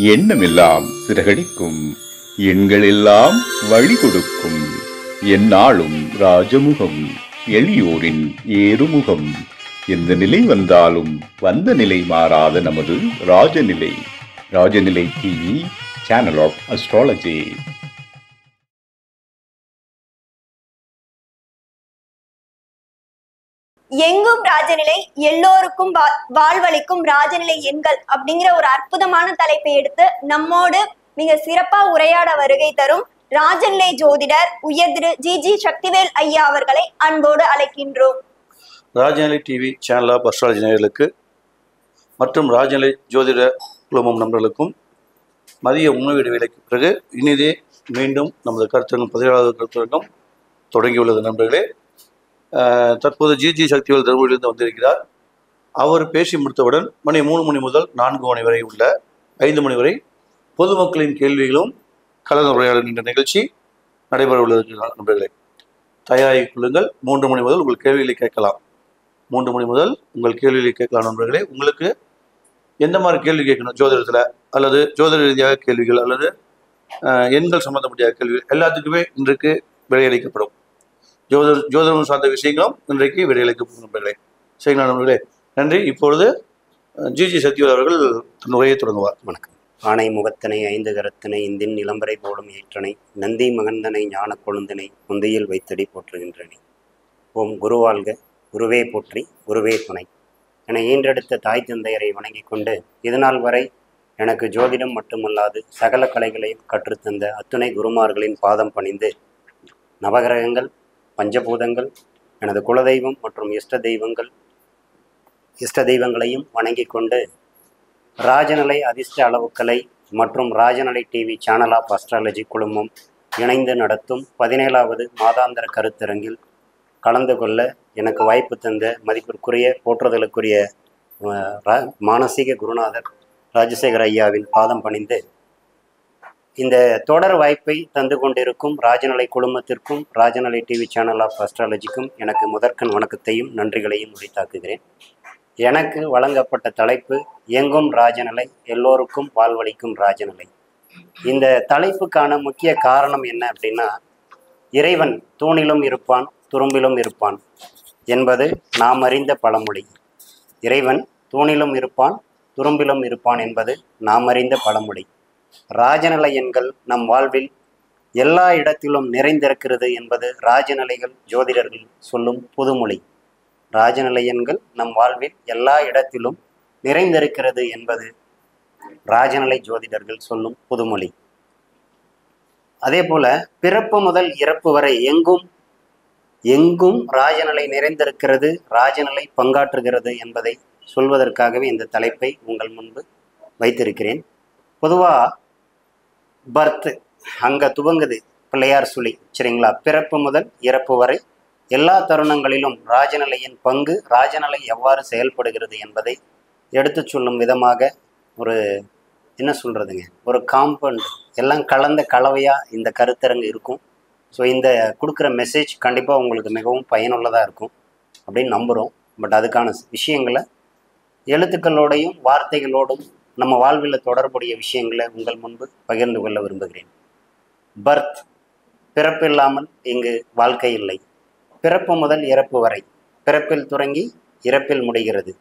எண்ணமெல்லாம் சிறகடிக்கும், எண்களெல்லாம் வழி கொடுக்கும். எந்நாளும் ராஜமுகம், எளியோரின் ஏறுமுகம். எந்த நிலை வந்தாலும் வந்த நிலை மாறாத நமது Rajanilai. Rajanilai TV, channel of astrology. எங்கும் ராஜநிலை, எல்லோருக்கும் வாழ்வளிக்கும் ராஜநிலை எண்கள் அப்படிங்கிற ஒரு அற்புதமான தலைப்பை எடுத்து நம்மோடு மிக சிறப்பா உரையாட வருகை தரும் ராஜநிலை ஜோதிடர் உயர் திரு ஜி சக்திவேல் ஐயா அவர்களை அன்போடு அழைக்கின்றோம். Rajanilai TV channel of astrology நேயர்களுக்கு மற்றும் ராஜநிலை ஜோதிட குழுமம் நண்பர்களுக்கும் மதிய உணவு இடைவேளைக்கு பிறகு இனிதே மீண்டும் நமது கருத்தரங்கம் 17வது கருத்தரங்கம் தொடங்கியுள்ளது. நண்பர்களே, தற்போது ஜி சக்திவேல் தருமபுரியிலிருந்து வந்திருக்கிறார். அவர் பேசி முடித்தவுடன் மணி 3 மணி முதல் 4 மணி வரை உள்ள 5 மணி வரை பொதுமக்களின் கேள்விகளும் கலந்துரையாடல் என்ற நிகழ்ச்சி நடைபெற உள்ளது. நண்பர்களே, தயாரிக் கொள்ளுங்கள். 3 மணி முதல் உங்கள் கேள்விகளை கேட்கலாம். 3 மணி முதல் உங்கள் கேள்விகளை கேட்கலாம். நண்பர்களே, உங்களுக்கு எந்த மாதிரி கேள்வி கேட்கணும், ஜோதிடத்தில் அல்லது ஜோதிட ரீதியாக கேள்விகள் அல்லது எண்கள் சம்பந்தப்பட்ட கேள்விகள் எல்லாத்துக்குமே இன்றைக்கு விடையளிக்கப்படும். ஜோதிடம் சார்ந்த விஷயங்களும் இன்றைக்கு விடையளிக்கப்படும். நண்பர்களே, சரிங்களா நண்பர்களே? நன்றி. இப்பொழுது ஜி சக்திவேல் அவர்கள் தன் உரையை தொடங்குவார். வணக்கம். ஆணை முகத்தனை 5 கரத்தனை இந்தின் இளம்பரை போடும் ஏற்றனை நந்தி மகந்தனை ஞான கொழுந்தனை முந்தையில் வைத்தடி போற்றுகின்றனை. ஓம் குருவாழ்க, குருவே போற்றி, குருவே துணை என ஈன்றெடுத்த தாய் தந்தையரை வணங்கி கொண்டு இதுநாள் வரை எனக்கு ஜோதிடம் மட்டுமல்லாது சகல கலைகளையும் கற்றுத்தந்த அத்துணை குருமார்களின் பாதம் பணிந்து நவகிரகங்கள், பஞ்சபூதங்கள், எனது குலதெய்வம் மற்றும் இஷ்ட தெய்வங்களையும் வணங்கி கொண்டு ராஜநிலை அதிர்ஷ்ட அளவுக்கலை மற்றும் Rajanilai TV channel of astrology குழுமம் இணைந்து நடத்தும் 17வது மாதாந்திர கருத்தரங்கில் கலந்து கொள்ள எனக்கு வாய்ப்பு தந்த மதிப்பிற்குரிய போற்றுதலுக்குரிய மானசீக குருநாதர் ராஜசேகர் ஐயாவின் பாதம் பணிந்து இந்த தொடர் வாய்ப்பை தந்து கொண்டிருக்கும் Rajanilai குழுமத்திற்கும் Rajanilai TV channel of அஸ்ட்ராலஜிக்கும் எனக்கு முதற்கண் வணக்கத்தையும் நன்றிகளையும் உரித்தாக்குகிறேன். எனக்கு வழங்கப்பட்ட தலைப்பு எங்கும் ராஜநிலை, எல்லோருக்கும் வாழ்வளிக்கும் ராஜநிலை. இந்த தலைப்புக்கான முக்கிய காரணம் என்ன அப்படின்னா, இறைவன் தூணிலும் இருப்பான், துரும்பிலும் இருப்பான் என்பது நாம் அறிந்த பழமொழி. இறைவன் தூணிலும் இருப்பான், துரும்பிலும் இருப்பான் என்பது நாம் அறிந்த பழமொழி. ராஜநிலை எண்கள் நம் வாழ்வில் எல்லா இடத்திலும் நிறைந்திருக்கிறது என்பது ராஜநிலைகள் ஜோதிடர்கள் சொல்லும் புதுமொழி. ராஜநிலை எண்கள் நம் வாழ்வில் எல்லா இடத்திலும் நிறைந்திருக்கிறது என்பது ராஜநிலை ஜோதிடர்கள் சொல்லும் புதுமொழி. அதே போல பிறப்பு முதல் இறப்பு வரை எங்கும் ராஜநிலை நிறைந்திருக்கிறது, ராஜநிலை பங்காற்றுகிறது என்பதை சொல்வதற்காகவே இந்த தலைப்பை உங்கள் முன்பு வைத்திருக்கிறேன். பொதுவாக பர்த் அங்கே துவங்குது பிள்ளையார் சுழி, சரிங்களா? பிறப்பு முதல் இறப்பு வரை எல்லா தருணங்களிலும் ராஜநிலையின் பங்கு, ராஜநிலை எவ்வாறு செயல்படுகிறது என்பதை எடுத்து சொல்லும் விதமாக ஒரு என்ன சொல்கிறதுங்க, ஒரு காம்பவுண்ட் எல்லாம் கலந்த கலவையாக இந்த கருத்தரங்கு இருக்கும். ஸோ இந்த கொடுக்குற மெசேஜ் கண்டிப்பாக உங்களுக்கு மிகவும் பயனுள்ளதாக இருக்கும் அப்படின்னு நம்புகிறோம். பட் அதுக்கான விஷயங்களை எழுத்துக்களோடையும் வார்த்தைகளோடும் நம்ம வாழ்வில் தொடர்புடைய விஷயங்களை உங்கள் முன்பு பகிர்ந்து கொள்ள விரும்புகிறேன். பர்த், பிறப்பு இல்லாமல் இங்கு வாழ்க்கை இல்லை. பிறப்பு முதல் இறப்பு வரை, பிறப்பில் தொடங்கி இறப்பில் முடிகிறது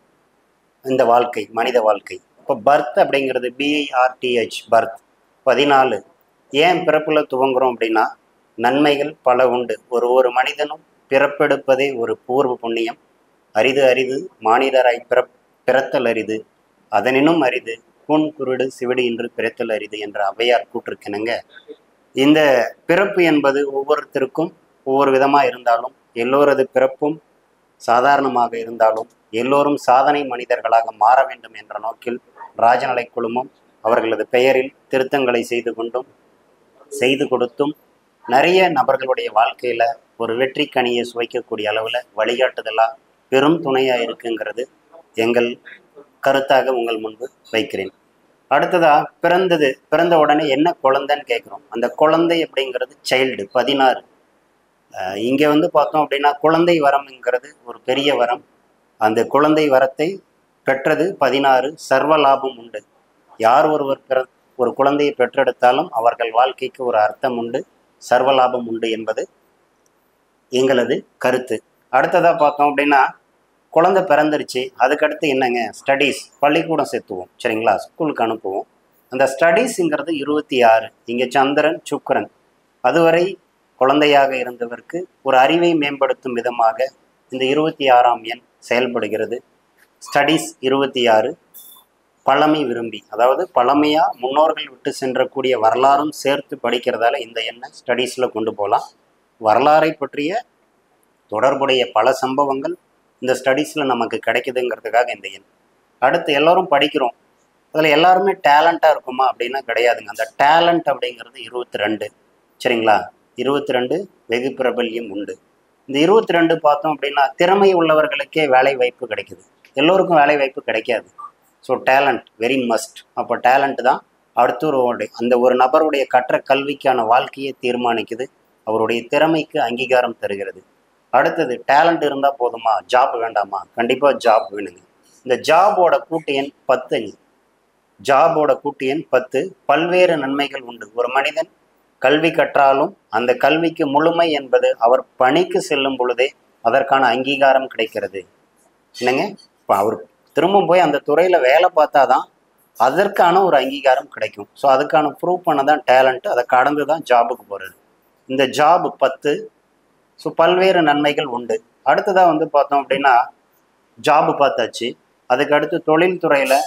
இந்த வாழ்க்கை, மனித வாழ்க்கை. இப்போ பர்த் அப்படிங்கிறது BIRTH, பர்த் 14. ஏன் பிறப்பில் துவங்குறோம் அப்படின்னா, நன்மைகள் பல உண்டு. ஒரு மனிதனும் பிறப்பெடுப்பதே ஒரு பூர்வ புண்ணியம். அரிது மானிடராய் பிறத்தல் அரிது, அதனினும் அரிது கூன் குருடு சிவிடு என்று பிறத்தல் அரிது என்ற ஔவையார் கூற்றிருக்கணுங்க. இந்த பிறப்பு என்பது ஒவ்வொருத்தருக்கும் ஒவ்வொரு விதமாக இருந்தாலும், எல்லோரது பிறப்பும் சாதாரணமாக இருந்தாலும் எல்லோரும் சாதனை மனிதர்களாக மாற வேண்டும் என்ற நோக்கில் ராஜநிலை குழுமம் அவர்களது பெயரில் திருத்தங்களை செய்து கொடுத்தும் நிறைய நபர்களுடைய வாழ்க்கையில் ஒரு வெற்றி கனியை சுவைக்கக்கூடிய அளவில் வழிகாட்டுதலாக பெரும் துணையாக இருக்குங்கிறது எங்கள் கருத்தாக உங்கள் முன்பு வைக்கிறேன். அடுத்ததா பிறந்த உடனே என்ன குழந்தைன்னு கேட்குறோம். அந்த குழந்தை அப்படிங்கிறது சைல்டு 16. இங்கே பார்த்தோம் அப்படின்னா குழந்தை வரம்ங்கிறது ஒரு பெரிய வரம். அந்த குழந்தை வரத்தை பெற்றது 16. சர்வ லாபம் உண்டு. யார் ஒருவர் ஒரு குழந்தையை பெற்றெடுத்தாலும் அவர்கள் வாழ்க்கைக்கு ஒரு அர்த்தம் உண்டு, சர்வலாபம் உண்டு என்பது எங்களது கருத்து. அடுத்ததாக பார்த்தோம் அப்படின்னா, குழந்தை பிறந்துருச்சு, அதுக்கடுத்து என்னங்க, ஸ்டடீஸ், பள்ளிக்கூடம் சேர்த்துவோம் சரிங்களா, ஸ்கூலுக்கு அனுப்புவோம். அந்த ஸ்டடீஸுங்கிறது 26. இங்கே சந்திரன் சுக்கிரன் அதுவரை குழந்தையாக இருந்தவருக்கு ஒரு அறிவை மேம்படுத்தும் விதமாக இந்த 26ஆம் எண் செயல்படுகிறது. ஸ்டடீஸ் 26. பழமை விரும்பி, அதாவது பழமையாக முன்னோர்கள் விட்டு சென்றக்கூடிய வரலாறும் சேர்த்து படிக்கிறதால இந்த எண்ணை ஸ்டடீஸில் கொண்டு போகலாம். வரலாறை பற்றிய தொடர்புடைய பல சம்பவங்கள் இந்த ஸ்டடீஸில் நமக்கு கிடைக்குதுங்கிறதுக்காக இந்த எண். அடுத்து எல்லோரும் படிக்கிறோம், அதில் எல்லாருமே டேலண்ட்டாக இருக்குமா அப்படின்னா கிடையாதுங்க. அந்த டேலண்ட் அப்படிங்கிறது 22 சரிங்களா. 22 வெகு பிரபல்யம் உண்டு. இந்த 22 பார்த்தோம் அப்படின்னா திறமை உள்ளவர்களுக்கே வேலை வாய்ப்பு கிடைக்குது, எல்லோருக்கும் வேலை வாய்ப்பு கிடைக்காது. So talent very must. அப்போ டேலண்ட் தான் அடுத்தவருடைய அந்த ஒரு நபருடைய கற்ற கல்விக்கான வாழ்க்கையை தீர்மானிக்குது, அவருடைய திறமைக்கு அங்கீகாரம் தருகிறது. அடுத்தது டேலண்ட் இருந்தால் போதுமா, ஜாப் வேண்டாமா? கண்டிப்பாக ஜாப் வேணுங்க. இந்த ஜாபோட கூட்டு எண் 10. ஜாபோட கூட்டு எண் 10. பல்வேறு நன்மைகள் உண்டு. ஒரு மனிதன் கல்வி கற்றாலும் அந்த கல்விக்கு முழுமை என்பது அவர் பணிக்கு செல்லும் பொழுதே அதற்கான அங்கீகாரம் கிடைக்கிறது. என்னங்க, இப்போ அவர் திரும்ப போய் அந்த துறையில் வேலை பார்த்தா தான் அதற்கான ஒரு அங்கீகாரம் கிடைக்கும். ஸோ அதுக்கான ப்ரூவ் பண்ண தான் டேலண்ட், அதை கடந்து தான் ஜாபுக்கு போகிறது. இந்த ஜாப் 10. ஸோ பல்வேறு நன்மைகள் உண்டு. அடுத்ததாக வந்து பார்த்தோம் அப்படின்னா ஜாபு பார்த்தாச்சு. அதுக்கு அடுத்து தொழில்துறையில்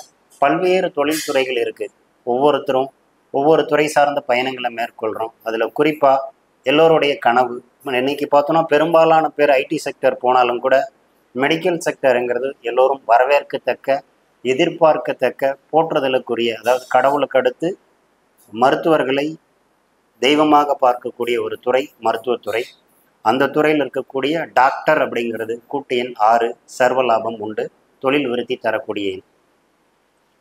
பல்வேறு தொழில்துறைகள் இருக்குது. ஒவ்வொருத்தரும் ஒவ்வொரு துறை சார்ந்த பயணங்களை மேற்கொள்கிறோம். அதில் குறிப்பாக எல்லோருடைய கனவு, இன்னைக்கு பார்த்தோன்னா பெரும்பாலான பேர் ஐடி செக்டர் போனாலும் கூட மெடிக்கல் செக்டருங்கிறது எல்லோரும் வரவேற்கத்தக்க, எதிர்பார்க்கத்தக்க, போற்றுதலுக்குரிய, அதாவது கடவுளுக்கு அடுத்து மருத்துவர்களை தெய்வமாக பார்க்கக்கூடிய ஒரு துறை மருத்துவத்துறை. அந்த துறையில் இருக்கக்கூடிய டாக்டர் அப்படிங்கிறது கூட்டு எண் 6. சர்வலாபம் உண்டு, தொழில் விருத்தி தரக்கூடிய எண்.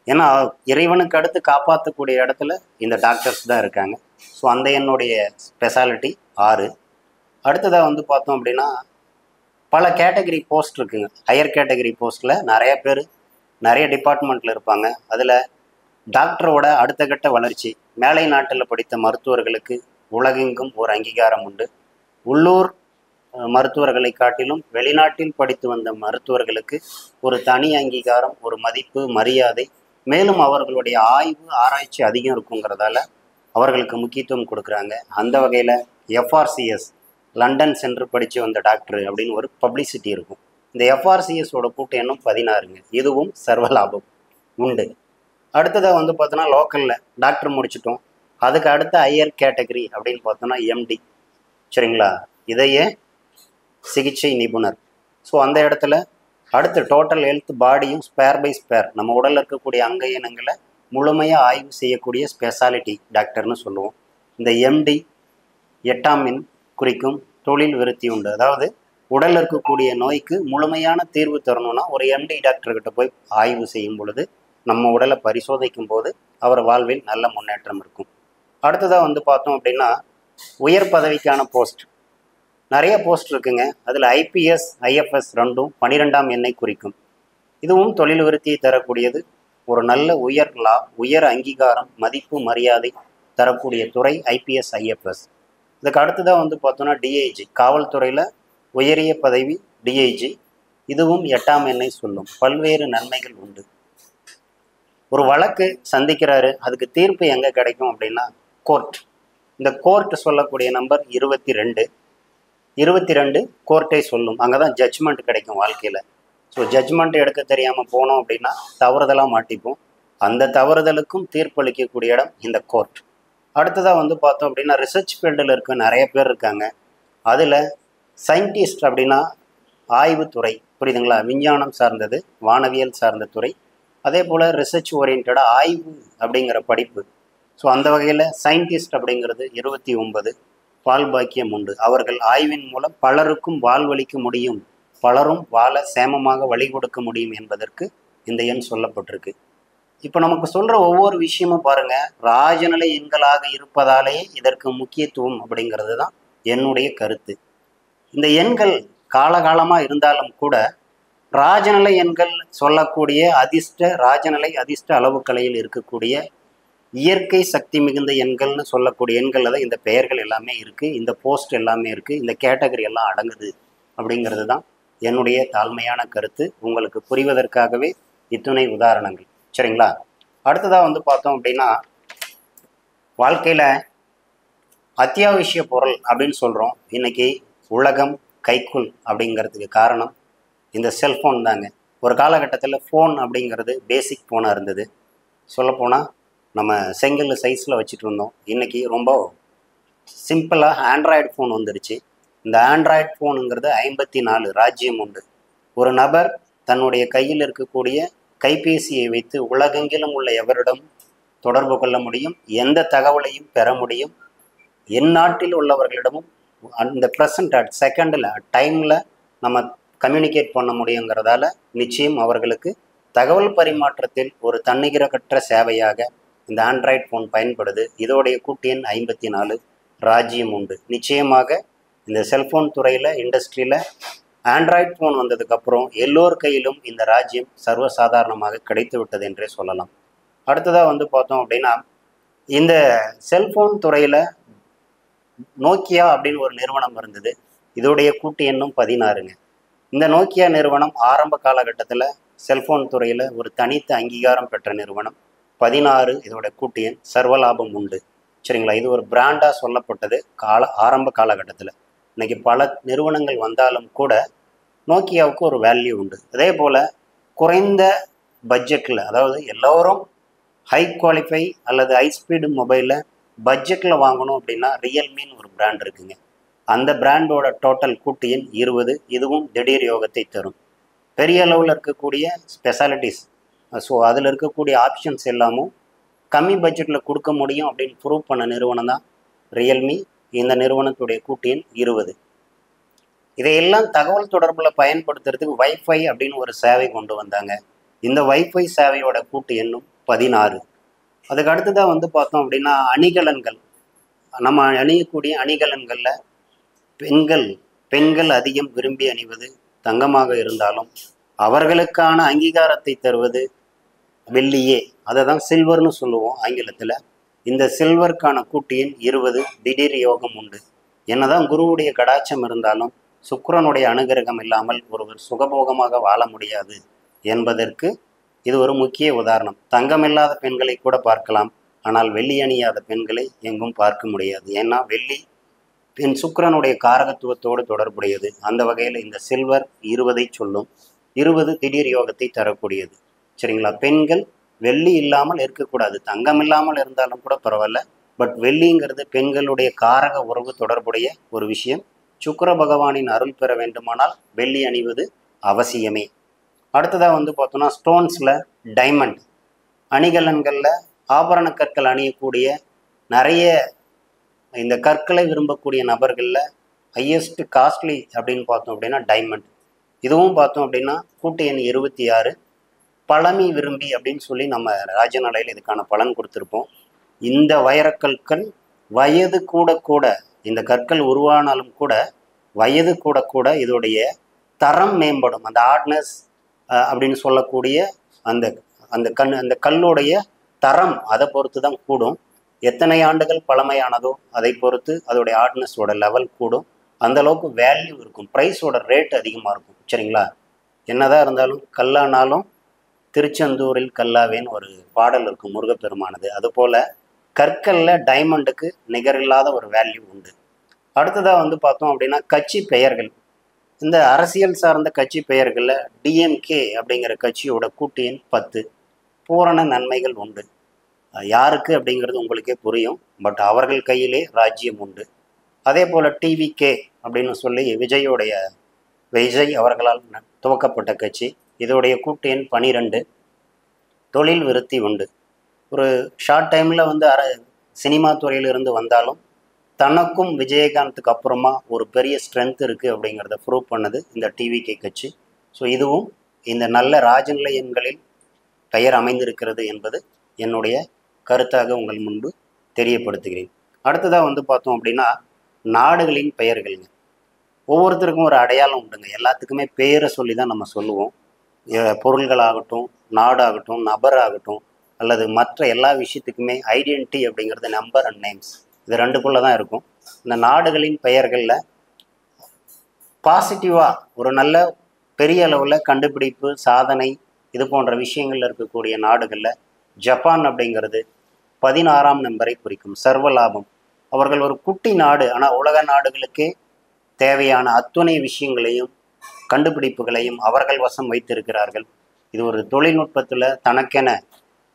ஏன்னா இறைவனுக்கு அடுத்து காப்பாற்றக்கூடிய இடத்துல இந்த டாக்டர்ஸ் தான் இருக்காங்க. ஸோ அந்த எண்ணுடைய ஸ்பெஷாலிட்டி 6. அடுத்ததாக வந்து பார்த்தோம் அப்படின்னா பல கேட்டகரி போஸ்ட் இருக்குங்க. ஹையர் கேட்டகரி போஸ்ட்டில் நிறைய பேர் நிறைய டிபார்ட்மெண்ட்டில் இருப்பாங்க. அதில் டாக்டரோட அடுத்த கட்ட வளர்ச்சி, மேலை நாட்டில் படித்த மருத்துவர்களுக்கு உலகெங்கும் ஒரு அங்கீகாரம் உண்டு. உள்ளூர் மருத்துவர்களை காட்டிலும் வெளிநாட்டில் படித்து வந்த மருத்துவர்களுக்கு ஒரு தனி அங்கீகாரம், ஒரு மதிப்பு, மரியாதை, மேலும் அவர்களுடைய ஆய்வு ஆராய்ச்சி அதிகம் இருக்குங்கிறதால அவர்களுக்கு முக்கியத்துவம் கொடுக்குறாங்க. அந்த வகையில் எஃப்ஆர்சிஎஸ், லண்டன் சென்று படித்து வந்த டாக்டர் அப்படின்னு ஒரு பப்ளிசிட்டி இருக்கும். இந்த எஃப்ஆர்சிஎஸோட கூட்டு எண்ணும் 16ங்க. இதுவும் சர்வலாபம் உண்டு. அடுத்ததாக வந்து பார்த்தோன்னா லோக்கலில் டாக்டர் முடிச்சிட்டோம், அதுக்கு அடுத்த ஹையர் கேட்டகரி அப்படின்னு பார்த்தோன்னா எம்டி சரிங்களா, இதய சிகிச்சை நிபுணர். ஸோ அந்த இடத்துல அடுத்து டோட்டல் ஹெல்த் பாடியும் ஸ்பேர் பை ஸ்பேர், நம்ம உடலில் இருக்கக்கூடிய அங்க இனங்களை முழுமையாக ஆய்வு செய்யக்கூடிய ஸ்பெஷாலிட்டி டாக்டர்னு சொல்லுவோம். இந்த எம்டி 8ஆம் எண் குறிக்கும் தொழில் விருத்தி உண்டு. அதாவது உடலில் இருக்கக்கூடிய நோய்க்கு முழுமையான தீர்வு தரணும்னா ஒரு எம்டி டாக்டர்கிட்ட போய் ஆய்வு செய்யும் பொழுது, நம்ம உடலை பரிசோதிக்கும் போது அவர் வாழ்வில் நல்ல முன்னேற்றம் இருக்கும். அடுத்ததாக வந்து பார்த்தோம் அப்படின்னா உயர் பதவிக்கான போஸ்ட் நிறைய போஸ்ட் இருக்குங்க. அதில் ஐபிஎஸ் ஐஎஃப்எஸ் ரெண்டும் 12ஆம் எண்ணை குறிக்கும். இதுவும் தொழில் விருத்தியை தரக்கூடியது. ஒரு நல்ல உயர் அங்கீகாரம், மதிப்பு, மரியாதை தரக்கூடிய துறை ஐபிஎஸ் ஐஎஃப்எஸ். இதுக்கு அடுத்ததாக வந்து பார்த்தோன்னா டிஐஜி, காவல்துறையில் உயரிய பதவி டிஐஜி. இதுவும் 8ஆம் எண்ணை சொல்லும். பல்வேறு நன்மைகள் உண்டு. ஒரு வழக்கு சந்திக்கிறாரு, அதுக்கு தீர்ப்பு எங்கே கிடைக்கும் அப்படின்னா கோர்ட். இந்த கோர்ட் சொல்லக்கூடிய நம்பர் 22. 22 கோர்ட்டை சொல்லும். அங்கே தான் ஜட்ஜ்மெண்ட் கிடைக்கும் வாழ்க்கையில். ஸோ ஜட்ஜ்மெண்ட் எடுக்க தெரியாமல் போனோம் அப்படின்னா தவறுதலாக மாட்டிப்போம். அந்த தவறுதலுக்கும் தீர்ப்பளிக்கக்கூடிய இடம் இந்த கோர்ட். அடுத்ததாக வந்து பார்த்தோம் அப்படின்னா ரிசர்ச் ஃபீல்டில் இருக்க நிறைய பேர் இருக்காங்க. அதில் சயின்டிஸ்ட் அப்படின்னா ஆய்வுத்துறை, புரியுதுங்களா, விஞ்ஞானம் சார்ந்தது, வானவியல் சார்ந்த துறை. அதே போல் ரிசர்ச் ஓரியன்டாக ஆய்வு அப்படிங்கிற படிப்பு. ஸோ அந்த வகையில் சயின்டிஸ்ட் அப்படிங்கிறது 29. பால்பாக்கியம் உண்டு. அவர்கள் ஆய்வின் மூலம் பலருக்கும் வாழ்வளிக்க முடியும், பலரும் வாழ சேமமாக வழி கொடுக்க முடியும் என்பதற்கு இந்த எண் சொல்லப்பட்டிருக்கு. இப்போ நமக்கு சொல்கிற ஒவ்வொரு விஷயமும் பாருங்கள், ராஜநிலை எண்களாக இருப்பதாலே இதற்கு முக்கியத்துவம் அப்படிங்கிறது தான் என்னுடைய கருத்து. இந்த எண்கள் காலகாலமாக இருந்தாலும் கூட ராஜநிலை எண்கள் சொல்லக்கூடிய ராஜநிலை அதிர்ஷ்ட அளவுக்கலையில் இருக்கக்கூடிய இயற்கை சக்தி மிகுந்த எண்கள்னு சொல்லக்கூடிய எண்களில் தான் இந்த பெயர்கள் எல்லாமே இருக்குது, இந்த போஸ்ட் எல்லாமே இருக்குது, இந்த கேட்டகரி எல்லாம் அடங்குது அப்படிங்கிறது தான் என்னுடைய தாழ்மையான கருத்து. உங்களுக்கு புரிவதற்காகவே இத்துணை உதாரணங்கள். சரிங்களா? அடுத்ததாக வந்து பார்த்தோம் அப்படின்னா, வாழ்க்கையில் அத்தியாவசிய பொருள் அப்படின்னு சொல்கிறோம். இன்றைக்கி உலகம் கைக்குள் அப்படிங்கிறதுக்கு காரணம் இந்த செல்ஃபோன் தாங்க. ஒரு காலகட்டத்தில் ஃபோன் அப்படிங்கிறது பேசிக் ஃபோனாக இருந்தது. சொல்லப்போனால் நம்ம செங்கல் சைஸில் வச்சுட்டு இருந்தோம். இன்றைக்கி ரொம்ப சிம்பிளாக ஆண்ட்ராய்டு ஃபோன் வந்துருச்சு. இந்த ஆண்ட்ராய்டு ஃபோனுங்கிறது 54 ராஜ்யம் உண்டு. ஒரு நபர் தன்னுடைய கையில் இருக்கக்கூடிய கைபேசியை வைத்து உலகெங்கிலும் உள்ள எவரிடம் தொடர்பு கொள்ள முடியும், எந்த தகவலையும் பெற முடியும், எந்நாட்டில் உள்ளவர்களிடமும் அந்த ப்ரெசன்ட் அட் செகண்டில் டைமில் நம்ம கம்யூனிகேட் பண்ண முடியுங்கிறதால நிச்சயம் அவர்களுக்கு தகவல் பரிமாற்றத்தில் ஒரு தன்னிகரற்ற சேவையாக இந்த ஆண்ட்ராய்டு ஃபோன் பயன்படுது. இதோடைய கூட்டு எண் 54 ராஜ்யம் உண்டு. நிச்சயமாக இந்த செல்ஃபோன் துறையில் இண்டஸ்ட்ரியில் ஆண்ட்ராய்டு ஃபோன் வந்ததுக்கப்புறம் எல்லோர் கையிலும் இந்த ராஜ்யம் சர்வசாதாரணமாக கிடைத்து விட்டது என்றே சொல்லலாம். அடுத்ததாக வந்து பார்த்தோம் அப்படின்னா, இந்த செல்ஃபோன் துறையில் நோக்கியா அப்படின்னு ஒரு நிறுவனம் இருந்தது. இதோடைய கூட்டு எண்ணும் 16ங்க. இந்த நோக்கியா நிறுவனம் ஆரம்ப காலகட்டத்தில் செல்ஃபோன் துறையில் ஒரு தனித்த அங்கீகாரம் பெற்ற நிறுவனம். 16 இதோட கூட்டு எண். சர்வலாபம் உண்டு. சரிங்களா? இது ஒரு பிராண்டாக சொல்லப்பட்டது ஆரம்ப காலகட்டத்தில். இன்றைக்கி பல நிறுவனங்கள் வந்தாலும் கூட நோக்கியாவுக்கு ஒரு வேல்யூ உண்டு. அதே போல் குறைந்த பட்ஜெட்டில், அதாவது எல்லோரும் ஹை குவாலிஃபை அல்லது ஹை ஸ்பீடு மொபைலில் பட்ஜெட்டில் வாங்கணும் அப்படின்னா ரியல்மின்னு ஒரு பிராண்ட் இருக்குங்க. அந்த பிராண்டோட டோட்டல் கூட்டு எண் 20. இதுவும் திடீர் யோகத்தை தரும். பெரிய அளவில் இருக்கக்கூடிய ஸ்பெஷாலிட்டிஸ், ஸோ அதில் இருக்கக்கூடிய ஆப்ஷன்ஸ் எல்லாமும் கம்மி பட்ஜெட்டில் கொடுக்க முடியும் அப்படின்னு ப்ரூவ் பண்ண நிறுவனம் தான் ரியல்மி. இந்த நிறுவனத்துடைய கூட்டு எண் 20. இதையெல்லாம் தகவல் தொடர்பில் பயன்படுத்துறதுக்கு வைஃபை அப்படின்னு ஒரு சேவை கொண்டு வந்தாங்க. இந்த வைஃபை சேவையோட கூட்டு எண்ணும் 16. அதுக்கு அடுத்ததாக வந்து பார்த்தோம் அப்படின்னா, அணிகலன்கள். நம்ம அணியக்கூடிய அணிகலன்களில் பெண்கள் அதிகம் விரும்பி அணிவது தங்கமாக இருந்தாலும் அவர்களுக்கான அங்கீகாரத்தை தருவது வெள்ளியே. அதை தான் சில்வர்னு சொல்லுவோம் ஆங்கிலத்தில். இந்த சில்வருக்கான கூட்டு எண் 20. திடீர் யோகம் உண்டு. என்னதான் குருவுடைய கடாட்சம் இருந்தாலும் சுக்கிரனுடைய அனுகிரகம் இல்லாமல் ஒருவர் சுகபோகமாக வாழ முடியாது என்பதற்கு இது ஒரு முக்கிய உதாரணம். தங்கம் இல்லாத பெண்களை கூட பார்க்கலாம், ஆனால் வெள்ளி அணியாத பெண்களை எங்கும் பார்க்க முடியாது. ஏன்னா வெள்ளி பெண் சுக்கிரனுடைய காரகத்துவத்தோடு தொடர்புடையது. அந்த வகையில் இந்த சில்வர் 20 சொல்லும். 20 திடீர் யோகத்தை தரக்கூடியது. சரிங்களா? பெண்கள் வெள்ளி இல்லாமல் இருக்கக்கூடாது. தங்கம் இல்லாமல் இருந்தாலும் கூட பரவாயில்ல, பட் வெள்ளிங்கிறது பெண்களுடைய காரக உறவு தொடர்புடைய ஒரு விஷயம். சுக்கிர பகவானின் அருள் பெற வேண்டுமானால் வெள்ளி அணிவது அவசியமே. அடுத்ததாக வந்து பார்த்தோன்னா, ஸ்டோன்ஸில் டைமண்ட் அணிகலன்களில் ஆபரண கற்கள் அணியக்கூடிய நிறைய இந்த கற்களை விரும்பக்கூடிய நபர்களில் ஹையஸ்ட் காஸ்ட்லி அப்படின்னு பார்த்தோம் அப்படின்னா டைமண்ட். இதுவும் பார்த்தோம் அப்படின்னா கூட்டு எண் 26. பழமை விரும்பி அப்படின்னு சொல்லி நம்ம ராஜநிலையில் இதுக்கான பலன் கொடுத்துருப்போம். இந்த வைரக்கற்கள் வயது கூட கூட, இந்த கற்கள் உருவானாலும் கூட வயது கூட கூட இதோடைய தரம் மேம்படும். அந்த ஹார்ட்னஸ் அப்படின்னு சொல்லக்கூடிய அந்த கல்லுடைய தரம் அதை பொறுத்து தான் கூடும். எத்தனை ஆண்டுகள் பழமையானதோ அதை பொறுத்து அதோடைய ஹார்ட்னஸோட லெவல் கூடும். அந்தளவுக்கு வேல்யூ இருக்கும், ப்ரைஸோட ரேட் அதிகமாக இருக்கும். சரிங்களா? என்னதான் இருந்தாலும் கல்லானாலும் திருச்செந்தூரில் கல்லாவேன்னு ஒரு பாடல் இருக்கும் முருகப்பெருமானது. அதுபோல் கற்களில் டைமண்டுக்கு நிகரில்லாத ஒரு வேல்யூ உண்டு. அடுத்ததாக வந்து பார்த்தோம் அப்படின்னா கட்சி பெயர்கள். இந்த அரசியல் சார்ந்த கட்சி பெயர்களில் டிஎம்கே அப்படிங்கிற கட்சியோட கூட்டு எண் 10. பூரண நன்மைகள் உண்டு. யாருக்கு அப்படிங்கிறது உங்களுக்கே புரியும், பட் அவர்கள் கையிலே ராஜ்யம் உண்டு. அதே போல் டிவிகே அப்படின்னு சொல்லி விஜய் அவர்களால் துவக்கப்பட்ட கட்சி. இதோடைய கூட்டு எண் 12. தொழில் விருத்தி உண்டு. ஒரு ஷார்ட் டைமில் வந்து சினிமா துறையிலிருந்து வந்தாலும் தனக்கும் விஜயகாந்துக்கு அப்புறமா ஒரு பெரிய ஸ்ட்ரென்த் இருக்குது அப்படிங்கிறத ப்ரூவ் பண்ணது இந்த டிவிகே கட்சி. ஸோ இதுவும் இந்த நல்ல ராஜநிலை எண்களில் பெயர் அமைந்திருக்கிறது என்பது என்னுடைய கருத்தாக உங்கள் முன்பு தெரியப்படுத்துகிறேன். அடுத்ததாக வந்து பார்த்தோம் அப்படின்னா நாடுகளின் பெயர்கள்ங்க. ஒவ்வொருத்தருக்கும் ஒரு அடையாளம் உண்டுங்க. எல்லாத்துக்குமே பேரை சொல்லி தான் நம்ம சொல்லுவோம். பொருள்களாகட்டும், நாடாகட்டும், நபராகட்டும், அல்லது மற்ற எல்லா விஷயத்துக்குமே ஐடென்டிட்டி அப்படிங்கிறது நம்பர் அண்ட் நேம்ஸ் இது ரெண்டுக்குள்ளே தான் இருக்கும். இந்த நாடுகளின் பெயர்களில் பாசிட்டிவாக ஒரு நல்ல பெரிய அளவில் கண்டுபிடிப்பு சாதனை இது போன்ற விஷயங்கள்ல இருக்கக்கூடிய நாடுகளில் ஜப்பான் அப்படிங்கிறது 16ஆம் நம்பரை குறிக்கும். சர்வலாபம். அவர்கள் ஒரு குட்டி நாடு, ஆனால் உலக நாடுகளுக்கே தேவையான அத்துணை விஷயங்களையும் கண்டுபிடிப்புகளையும் அவர்கள் வசம் வைத்திருக்கிறார்கள். இது ஒரு தொழில்நுட்பத்தில் தனக்கென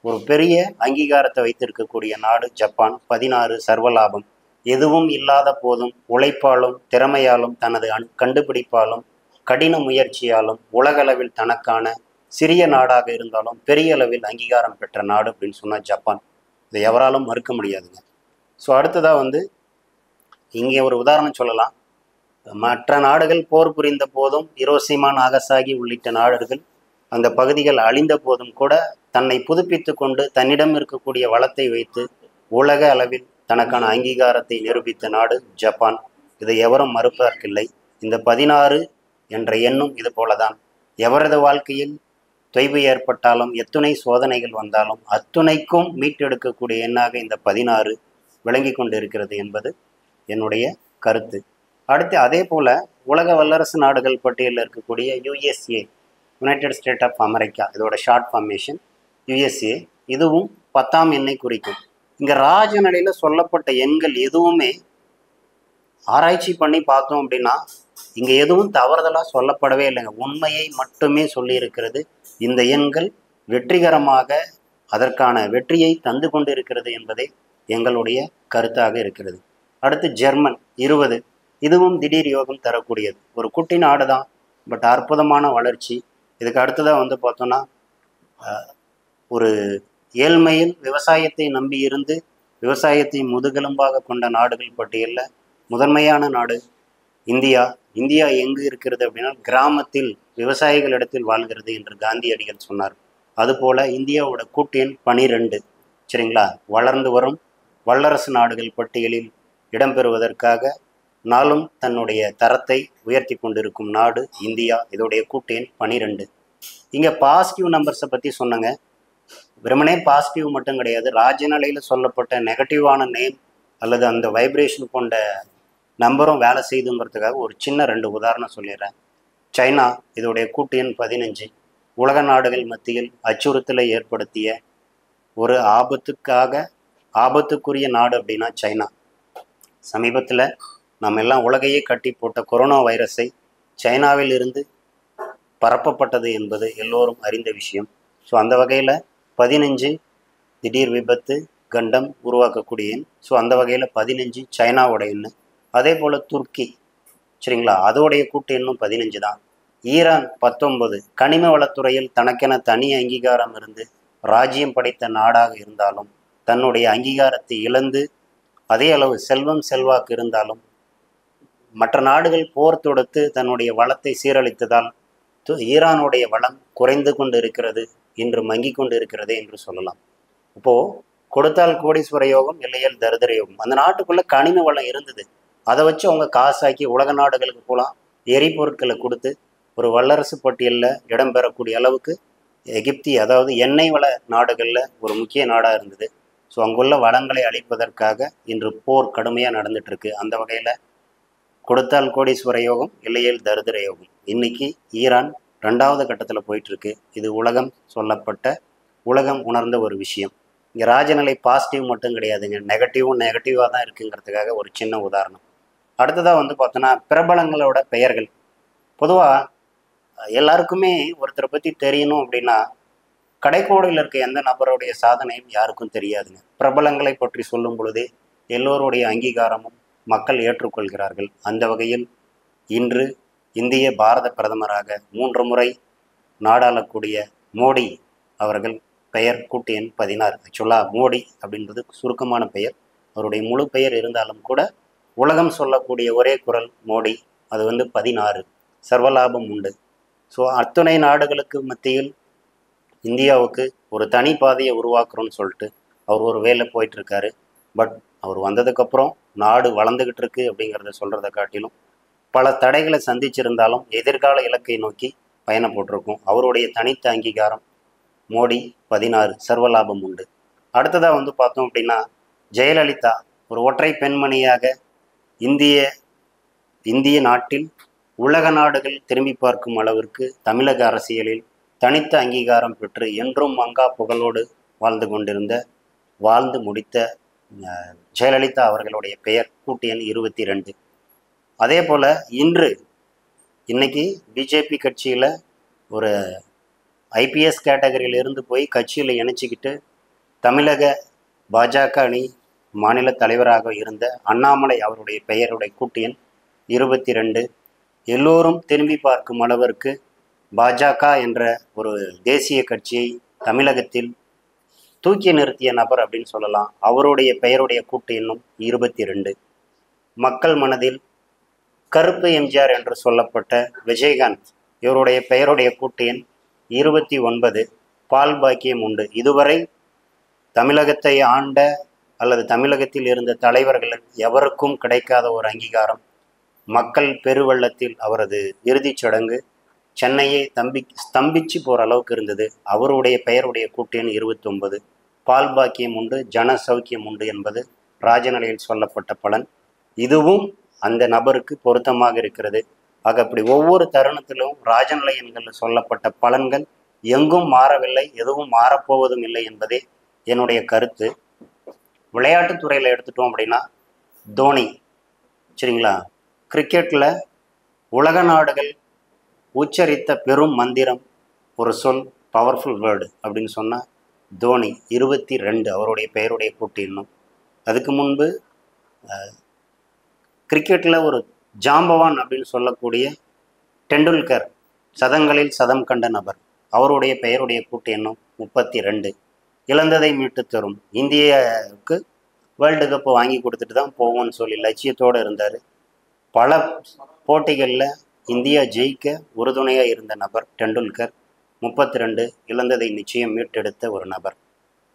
ஒரு பெரிய அங்கீகாரத்தை வைத்திருக்கக்கூடிய நாடு ஜப்பான். 16 சர்வலாபம். எதுவும் இல்லாத போதும் உழைப்பாலும் திறமையாலும் தனது கண்டுபிடிப்பாலும் கடின முயற்சியாலும் உலகளவில் தனக்கான சிறிய நாடாக இருந்தாலும் பெரிய அளவில் அங்கீகாரம் பெற்ற நாடு அப்படின்னு சொன்னால் ஜப்பான். இதை எவராலும் மறுக்க முடியாதுங்க. ஸோ அடுத்ததாக இங்கே ஒரு உதாரணம் சொல்லலாம். மற்ற நாடுகள் போர் புரிந்த போதும் ஹிரோஷிமா நாகசாகி உள்ளிட்ட நாடுகள் அந்த பகுதிகள் அழிந்த போதும் கூட தன்னை புதுப்பித்து கொண்டு தன்னிடம் இருக்கக்கூடிய வளத்தை வைத்து உலக அளவில் தனக்கான அங்கீகாரத்தை நிரூபித்த நாடு ஜப்பான். இதை எவரும் மறுப்பதற்கில்லை. இந்த 16 என்ற எண்ணும் இது போலதான். எவரது வாழ்க்கையில் தொய்வு ஏற்பட்டாலும் எத்துணை சோதனைகள் வந்தாலும் அத்துணைக்கும் மீட்டெடுக்கக்கூடிய எண்ணாக இந்த 16 விளங்கி கொண்டு இருக்கிறது என்பது என்னுடைய கருத்து. அடுத்து அதே போல் உலக வல்லரசு நாடுகள் பட்டியலில் இருக்கக்கூடிய USA, united state of America, இதோட ஷார்ட் ஃபார்மேஷன் USA, இதுவும் 10ஆம் எண்ணை குறிக்கும். இங்கே ராஜநிலையில் சொல்லப்பட்ட எண்கள் எதுவுமே ஆராய்ச்சி பண்ணி பார்த்தோம் அப்படின்னா இங்கே எதுவும் தவறுதலாக சொல்லப்படவே இல்லைங்க. உண்மையை மட்டுமே சொல்லியிருக்கிறது. இந்த எண்கள் வெற்றிகரமாக அதற்கான வெற்றியை தந்து கொண்டு இருக்கிறது என்பதே எங்களுடைய கருத்தாக இருக்கிறது. அடுத்து ஜெர்மன் 20, இதுவும் திடீர் யோகம் தரக்கூடியது. ஒரு குட்டி நாடு தான், பட் அற்புதமான வளர்ச்சி. இதுக்கு அடுத்ததாக பார்த்தோன்னா ஒரு ஏழ்மையில் விவசாயத்தை நம்பி இருந்து விவசாயத்தை முதுகெலும்பாக கொண்ட நாடுகள் பட்டியலில் முதன்மையான நாடு இந்தியா. இந்தியா எங்கு இருக்கிறது அப்படின்னா கிராமத்தில் விவசாயிகளிடத்தில் வாழ்கிறது என்று காந்தியடிகள் சொன்னார். அதுபோல் இந்தியாவோட கூட்டு எண் 12. சரிங்களா? வளர்ந்து வரும் வல்லரசு நாடுகள் பட்டியலில் இடம்பெறுவதற்காக நாளும் தன்னுடைய தரத்தை உயர்த்தி கொண்டிருக்கும் நாடு இந்தியா. இதோடைய கூட்டு எண் 12. இங்கே பாசிட்டிவ் நம்பர்ஸை பற்றி சொன்னங்க. வெறுமனே பாசிட்டிவ் மட்டும் கிடையாது, ராஜநிலையில் சொல்லப்பட்ட நெகட்டிவான நேம் அல்லது அந்த வைப்ரேஷன் கொண்ட நம்பரும் வேலை செய்துங்கிறதுக்காக ஒரு சின்ன 2 உதாரணம் சொல்லிடுறேன். சைனா, இதோடைய கூட்டு எண் 15. உலக நாடுகள் மத்தியில் அச்சுறுத்தலை ஏற்படுத்திய ஒரு ஆபத்துக்குரிய நாடு அப்படின்னா சைனா. சமீபத்தில் நம்ம எல்லாம் உலகையே கட்டி போட்ட கொரோனா வைரஸை சைனாவில் இருந்து பரப்பப்பட்டது என்பது எல்லோரும் அறிந்த விஷயம். ஸோ அந்த வகையில் 15 திடீர் விபத்து கண்டம் உருவாக்கக்கூடிய எண். ஸோ அந்த வகையில் 15 சைனாவோட எண். அதே போல் துர்க்கி, சரிங்களா, அதோடைய கூட்டு எண்ணும் 15 தான். ஈரான் 19. கனிம வளத்துறையில் தனக்கென தனி அங்கீகாரம் இருந்து ராஜ்யம் படைத்த நாடாக இருந்தாலும் தன்னுடைய அங்கீகாரத்தை இழந்து அதே அளவு செல்வம் செல்வாக்கு இருந்தாலும் மற்ற நாடுகள் போர் தொடுத்து தன்னுடைய வளத்தை சீரழித்ததால் ஈரானுடைய வளம் குறைந்து கொண்டு இருக்கிறது, இன்று மங்கி கொண்டு இருக்கிறது என்று சொல்லலாம். இப்போது கொடுத்தால் கோடீஸ்வர யோகம், இல்லையல் தரித்திர யோகம். அந்த நாட்டுக்குள்ளே கனிம வளம் இருந்தது, அதை வச்சு அவங்க காசாக்கி உலக நாடுகளுக்கு போகலாம் எரிபொருட்களை கொடுத்து ஒரு வல்லரசு பட்டியலில் இடம்பெறக்கூடிய அளவுக்கு எகிப்தி, அதாவது எண்ணெய் வள நாடுகளில் ஒரு முக்கிய நாடாக இருந்தது. ஸோ அங்குள்ள வளங்களை அழிப்பதற்காக இன்று போர் கடுமையாக நடந்துகிட்ருக்கு. அந்த வகையில் கொடுத்தால் கோடீஸ்வர யோகம், இல்லையேல் தரித்திர யோகம். இன்னைக்கு ஈரான் 2வது கட்டத்தில் போயிட்டுருக்கு. இது உலகம் உணர்ந்த ஒரு விஷயம். இங்கே ராஜநிலை பாசிட்டிவ் மட்டும் கிடையாதுங்க, நெகட்டிவாக தான் இருக்குங்கிறதுக்காக ஒரு சின்ன உதாரணம். அடுத்ததாக பார்த்தோன்னா பிரபலங்களோட பெயர்கள். பொதுவாக எல்லாருக்குமே ஒருத்தரை பற்றி தெரியணும் அப்படின்னா கடைக்கோடியில் இருக்க எந்த நபருடைய சாதனையும் யாருக்கும் தெரியாதுங்க. பிரபலங்களை பற்றி சொல்லும் பொழுதே எல்லோருடைய அங்கீகாரமும் மக்கள் ஏற்றுக்கொள்கிறார்கள். அந்த வகையில் இன்று இந்திய பாரத பிரதமராக 3 முறை நாடாளக்கூடிய மோடி அவர்கள் பெயர் கூட்டு எண் 16. ஆக்சுவலாக மோடி அப்படின்றது சுருக்கமான பெயர், அவருடைய முழு பெயர் இருந்தாலும் கூட உலகம் சொல்லக்கூடிய ஒரே குரல் மோடி. அது 16. சர்வலாபம் உண்டு. ஸோ அத்துணை நாடுகளுக்கு மத்தியில் இந்தியாவுக்கு ஒரு தனி பாதையை உருவாக்குறோன்னு சொல்லிட்டு அவர் ஒரு வேலை போயிட்டுருக்காரு. பட் அவர் வந்ததுக்கப்புறம் நாடு வளர்ந்துக்கிட்டு இருக்கு அப்படிங்கிறத சொல்கிறத காட்டிலும் பல தடைகளை சந்திச்சிருந்தாலும் எதிர்கால இலக்கை நோக்கி பயணம் போட்டிருக்கும். அவருடைய தனித்த அங்கீகாரம் மோடி 16 சர்வலாபம் உண்டு. அடுத்ததாக வந்து பார்த்தோம் அப்படின்னா ஜெயலலிதா ஒரு ஒற்றை பெண்மணியாக இந்திய நாட்டில் உலக நாடுகள் திரும்பி பார்க்கும் அளவிற்கு தமிழக அரசியலில் தனித்த அங்கீகாரம் பெற்று என்றும் மங்கா புகழோடு வாழ்ந்து முடித்த ஜெயலலிதா அவர்களுடைய பெயர் கூட்டு எண் 22. அதே போல் இன்னைக்கு பிஜேபி கட்சியில் ஒரு ஐபிஎஸ் கேட்டகரியில் இருந்து போய் கட்சியில் இணைச்சிக்கிட்டு தமிழக பாஜக அணி மாநில தலைவராக இருந்த அண்ணாமலை அவருடைய பெயருடைய கூட்டு எண் 22. எல்லோரும் திரும்பி பார்க்கும் அளவிற்கு பாஜக என்ற ஒரு தேசிய கட்சியை தமிழகத்தில் தூக்கி நிறுத்திய நபர் அப்படின்னு சொல்லலாம். அவருடைய பெயருடைய கூட்டு எண்ணும் 22. மக்கள் மனதில் கருப்பு எம்ஜிஆர் என்று சொல்லப்பட்ட விஜயகாந்த் இவருடைய பெயருடைய கூட்டு எண் 29. பால் பாக்கியம் உண்டு. இதுவரை தமிழகத்தை ஆண்ட அல்லது தமிழகத்தில் இருந்த தலைவர்கள் எவருக்கும் கிடைக்காத ஒரு அங்கீகாரம். மக்கள் பெருவெள்ளத்தில் அவரது இறுதிச் சடங்கு சென்னையை ஸ்தம்பிச்சு போகிற அளவுக்கு இருந்தது. அவருடைய பெயருடைய கூட்டு எண் 29. பால் பாக்கியம் உண்டு, ஜன சௌக்கியம் உண்டு என்பது ராஜநிலையில் சொல்லப்பட்ட பலன். இதுவும் அந்த நபருக்கு பொருத்தமாக இருக்கிறது. ஆக அப்படி ஒவ்வொரு தருணத்திலும் ராஜநிலை எண்களில் சொல்லப்பட்ட பலன்கள் எங்கும் மாறவில்லை, எதுவும் மாறப்போவதும் இல்லை என்பதே என்னுடைய கருத்து. விளையாட்டுத்துறையில் எடுத்துட்டோம் அப்படின்னா தோனி, சரிங்களா, கிரிக்கெட்டில் உலக நாடுகள் உச்சரித்த பெரும் மந்திரம் ஒரு சொல், பவர்ஃபுல் வேர்டு அப்படின்னு சொன்னால் தோனி 22 அவருடைய பெயருடைய கூட்டு எண்ணும். அதுக்கு முன்பு கிரிக்கெட்டில் ஒரு ஜாம்பவான் அப்படின்னு சொல்லக்கூடிய டெண்டுல்கர், சதங்களில் சதம் கண்ட நபர், அவருடைய பெயருடைய கூட்டு எண்ணும் 32. இழந்ததை மீட்டு தரும், இந்தியாவுக்கு வேர்ல்டு கப்பு வாங்கி கொடுத்துட்டு தான் போவோம்னு சொல்லி லட்சியத்தோடு இருந்தார். பல போட்டிகளில் இந்தியா ஜெயிக்க உறுதுணையாக இருந்த நபர் டெண்டுல்கர். 32 இழந்ததை நிச்சயம் மீட்டெடுத்த ஒரு நபர்.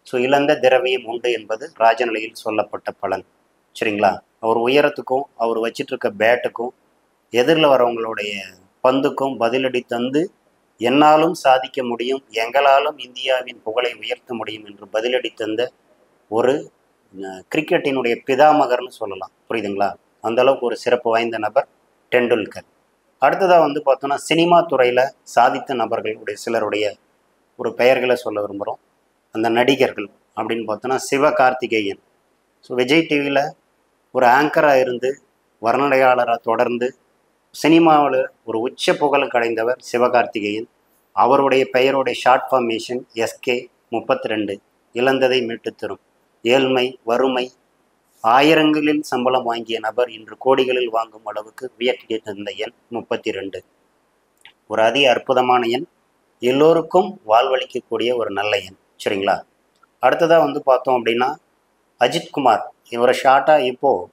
ஸோ இழந்த திரவியம் உண்டு என்பது ராஜநிலையில் சொல்லப்பட்ட பலன், சரிங்களா. அவர் உயரத்துக்கும் அவர் வச்சிட்டு இருக்க பேட்டுக்கும் எதிரில் வரவங்களுடைய பந்துக்கும் பதிலடி தந்து என்னாலும் சாதிக்க முடியும், எங்களாலும் இந்தியாவின் புகழை உயர்த்த முடியும் என்று பதிலடி தந்த ஒரு கிரிக்கெட்டினுடைய பிதாமகர்னு சொல்லலாம், புரியுதுங்களா. அந்த அளவுக்கு ஒரு சிறப்பு வாய்ந்த நபர் டெண்டுல்கர். அடுத்ததாக வந்து பார்த்தோன்னா சினிமா துறையில் சாதித்த நபர்களுடைய சிலருடைய ஒரு பெயர்களை சொல்ல விரும்புகிறோம். அந்த நடிகர்கள் அப்படின்னு பார்த்தோன்னா சிவகார்த்திகேயன். ஸோ விஜய் டிவியில் ஒரு ஆங்கராக இருந்து வர்ணனையாளராக தொடர்ந்து சினிமாவில் ஒரு உச்ச புகழுக்கு அடைந்தவர் சிவகார்த்திகேயன். அவருடைய பெயருடைய ஷார்ட் ஃபார்மேஷன் SK 32. இழந்ததை மீட்டு தரும், ஏழ்மை வறுமை ஆயிரங்களில் சம்பளம் வாங்கிய நபர் இன்று கோடிகளில் வாங்கும் அளவுக்கு வியக்கி தந்த எண் 32. ஒரு அதி அற்புதமான எண், எல்லோருக்கும் வாழ்வளிக்கக்கூடிய ஒரு நல்ல எண், சரிங்களா. அடுத்ததாக வந்து பார்த்தோம் அப்படின்னா அஜித்குமார், இவரை ஷார்ட்டாக இப்போது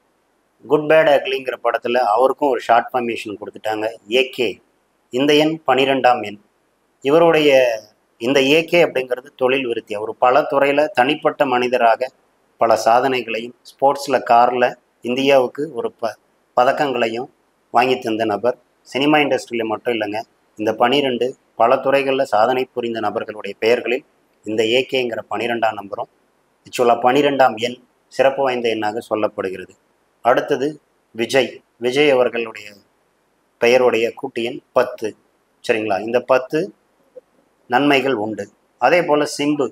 குட் பேட் அக்லிங்கிற படத்தில் அவருக்கும் ஒரு ஷார்ட் ஃபார்மேஷன் கொடுத்துட்டாங்க, AK. இந்த எண் 12ஆம் எண். இவருடைய இந்த AK அப்படிங்கிறது தொழில் விருத்தி. அவர் பல துறையில் தனிப்பட்ட மனிதராக பல சாதனைகளையும் ஸ்போர்ட்ஸில் காரில் இந்தியாவுக்கு ஒரு பதக்கங்களையும் வாங்கி தந்த நபர். சினிமா இண்டஸ்ட்ரியில் மட்டும் இல்லைங்க, இந்த 12 பல துறைகளில் சாதனை புரிந்த நபர்களுடைய பெயர்களில் இந்த AKங்கிற 12ஆம் நம்பரும் ஆக்சுவலாக 12ஆம் எண் சிறப்பு வாய்ந்த எண்ணாக சொல்லப்படுகிறது. அடுத்தது விஜய் அவர்களுடைய பெயருடைய கூட்டு எண் 10, சரிங்களா. இந்த 10 நன்மைகள் உண்டு. அதே போல் சிம்பு,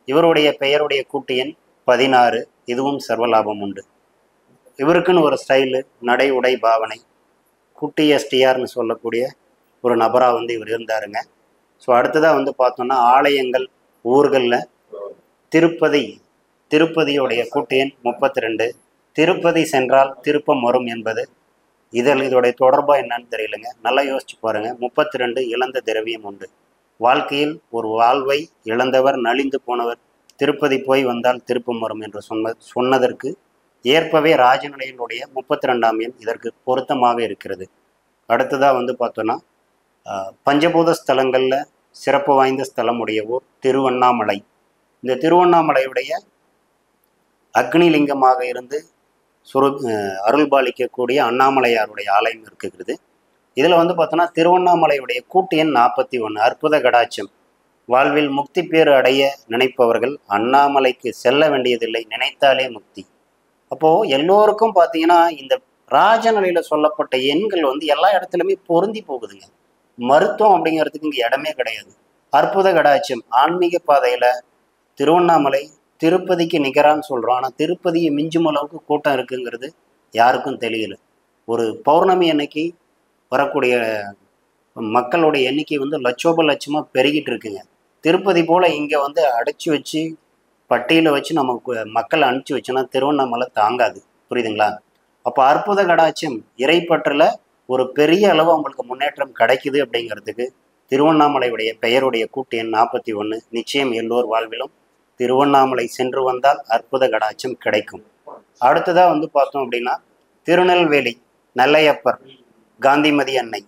இவருடைய பெயருடைய கூட்டு எண் 16. இதுவும் சர்வலாபம் உண்டு. இவருக்குன்னு ஒரு ஸ்டைலு, நடை உடை பாவனை, குட்டி STRன்னு சொல்லக்கூடிய ஒரு நபராக வந்து இவர் இருந்தாருங்க. ஸோ அடுத்ததாக வந்து பார்த்தோன்னா ஆலயங்கள் ஊர்களில் திருப்பதியோடைய கூட்டு எண் 32. திருப்பதி சென்றால் திருப்பம் வரும் என்பது இதோடைய தொடர்பாக என்னன்னு தெரியலங்க, நல்லா யோசிச்சு பாருங்கள். 32 இழந்த திரவியம் உண்டு. வாழ்க்கையில் ஒரு வாழ்வை இழந்தவர், நலிந்து போனவர் திருப்பதி போய் வந்தால் திருப்பம் வரும் என்று சொன்னதற்கு ஏற்பவே ராஜநிலையினுடைய 32ஆம் எண் இதற்கு பொருத்தமாக இருக்கிறது. அடுத்ததாக வந்து பார்த்தோன்னா பஞ்சபூத ஸ்தலங்களில் சிறப்பு வாய்ந்த ஸ்தலம் உடைய ஊர் திருவண்ணாமலை. இந்த திருவண்ணாமலையுடைய அக்னிலிங்கமாக இருந்து அருள்பாலிக்கக்கூடிய அண்ணாமலையாருடைய ஆலயம் இருக்கிறது. இதில் வந்து பார்த்தோன்னா திருவண்ணாமலையுடைய கூட்டு எண் 41. அற்புத கடாட்சம், வாழ்வில் முக்தி பேறு அடைய நினைப்பவர்கள் அண்ணாமலைக்கு செல்ல வேண்டியதில்லை, நினைத்தாலே முக்தி. அப்போ எல்லோருக்கும் பார்த்தீங்கன்னா இந்த ராஜநிலையில சொல்லப்பட்ட எண்கள் வந்து எல்லா இடத்துலையுமே பொருந்தி போகுதுங்க. மருத்துவம் அப்படிங்கிறதுக்கு இங்கே இடமே கிடையாது. அற்புத கடாட்சியம் ஆன்மீக பாதையில திருவண்ணாமலை திருப்பதிக்கு நிகரான்னு சொல்றோம். ஆனால் திருப்பதியை மிஞ்சும் அளவுக்கு கூட்டம் இருக்குங்கிறது யாருக்கும் தெரியல. ஒரு பௌர்ணமி அன்னைக்கு வரக்கூடிய மக்களுடைய எண்ணிக்கை வந்து லட்சமா பெருகிட்டு இருக்குங்க. திருப்பதி போல இங்கே வந்து அடைச்சி வச்சு பட்டியல வச்சு நம்ம மக்களை அனுப்பிச்சி வச்சோன்னா திருவண்ணாமலை தாங்காது. புரியுதுங்களா? அப்போ அற்புத கடாட்சியம் இறைப்பற்றில் ஒரு பெரிய அளவு அவங்களுக்கு முன்னேற்றம் கிடைக்குது அப்படிங்கிறதுக்கு திருவண்ணாமலையுடைய பெயருடைய கூட்டு எண் 41. நிச்சயம் எல்லோர் வாழ்விலும் திருவண்ணாமலை சென்று வந்தால் அற்புத கடாட்சியம் கிடைக்கும். அடுத்ததாக வந்து பார்த்தோம் அப்படின்னா திருநெல்வேலி நெல்லையப்பர் காந்திமதி அன்னை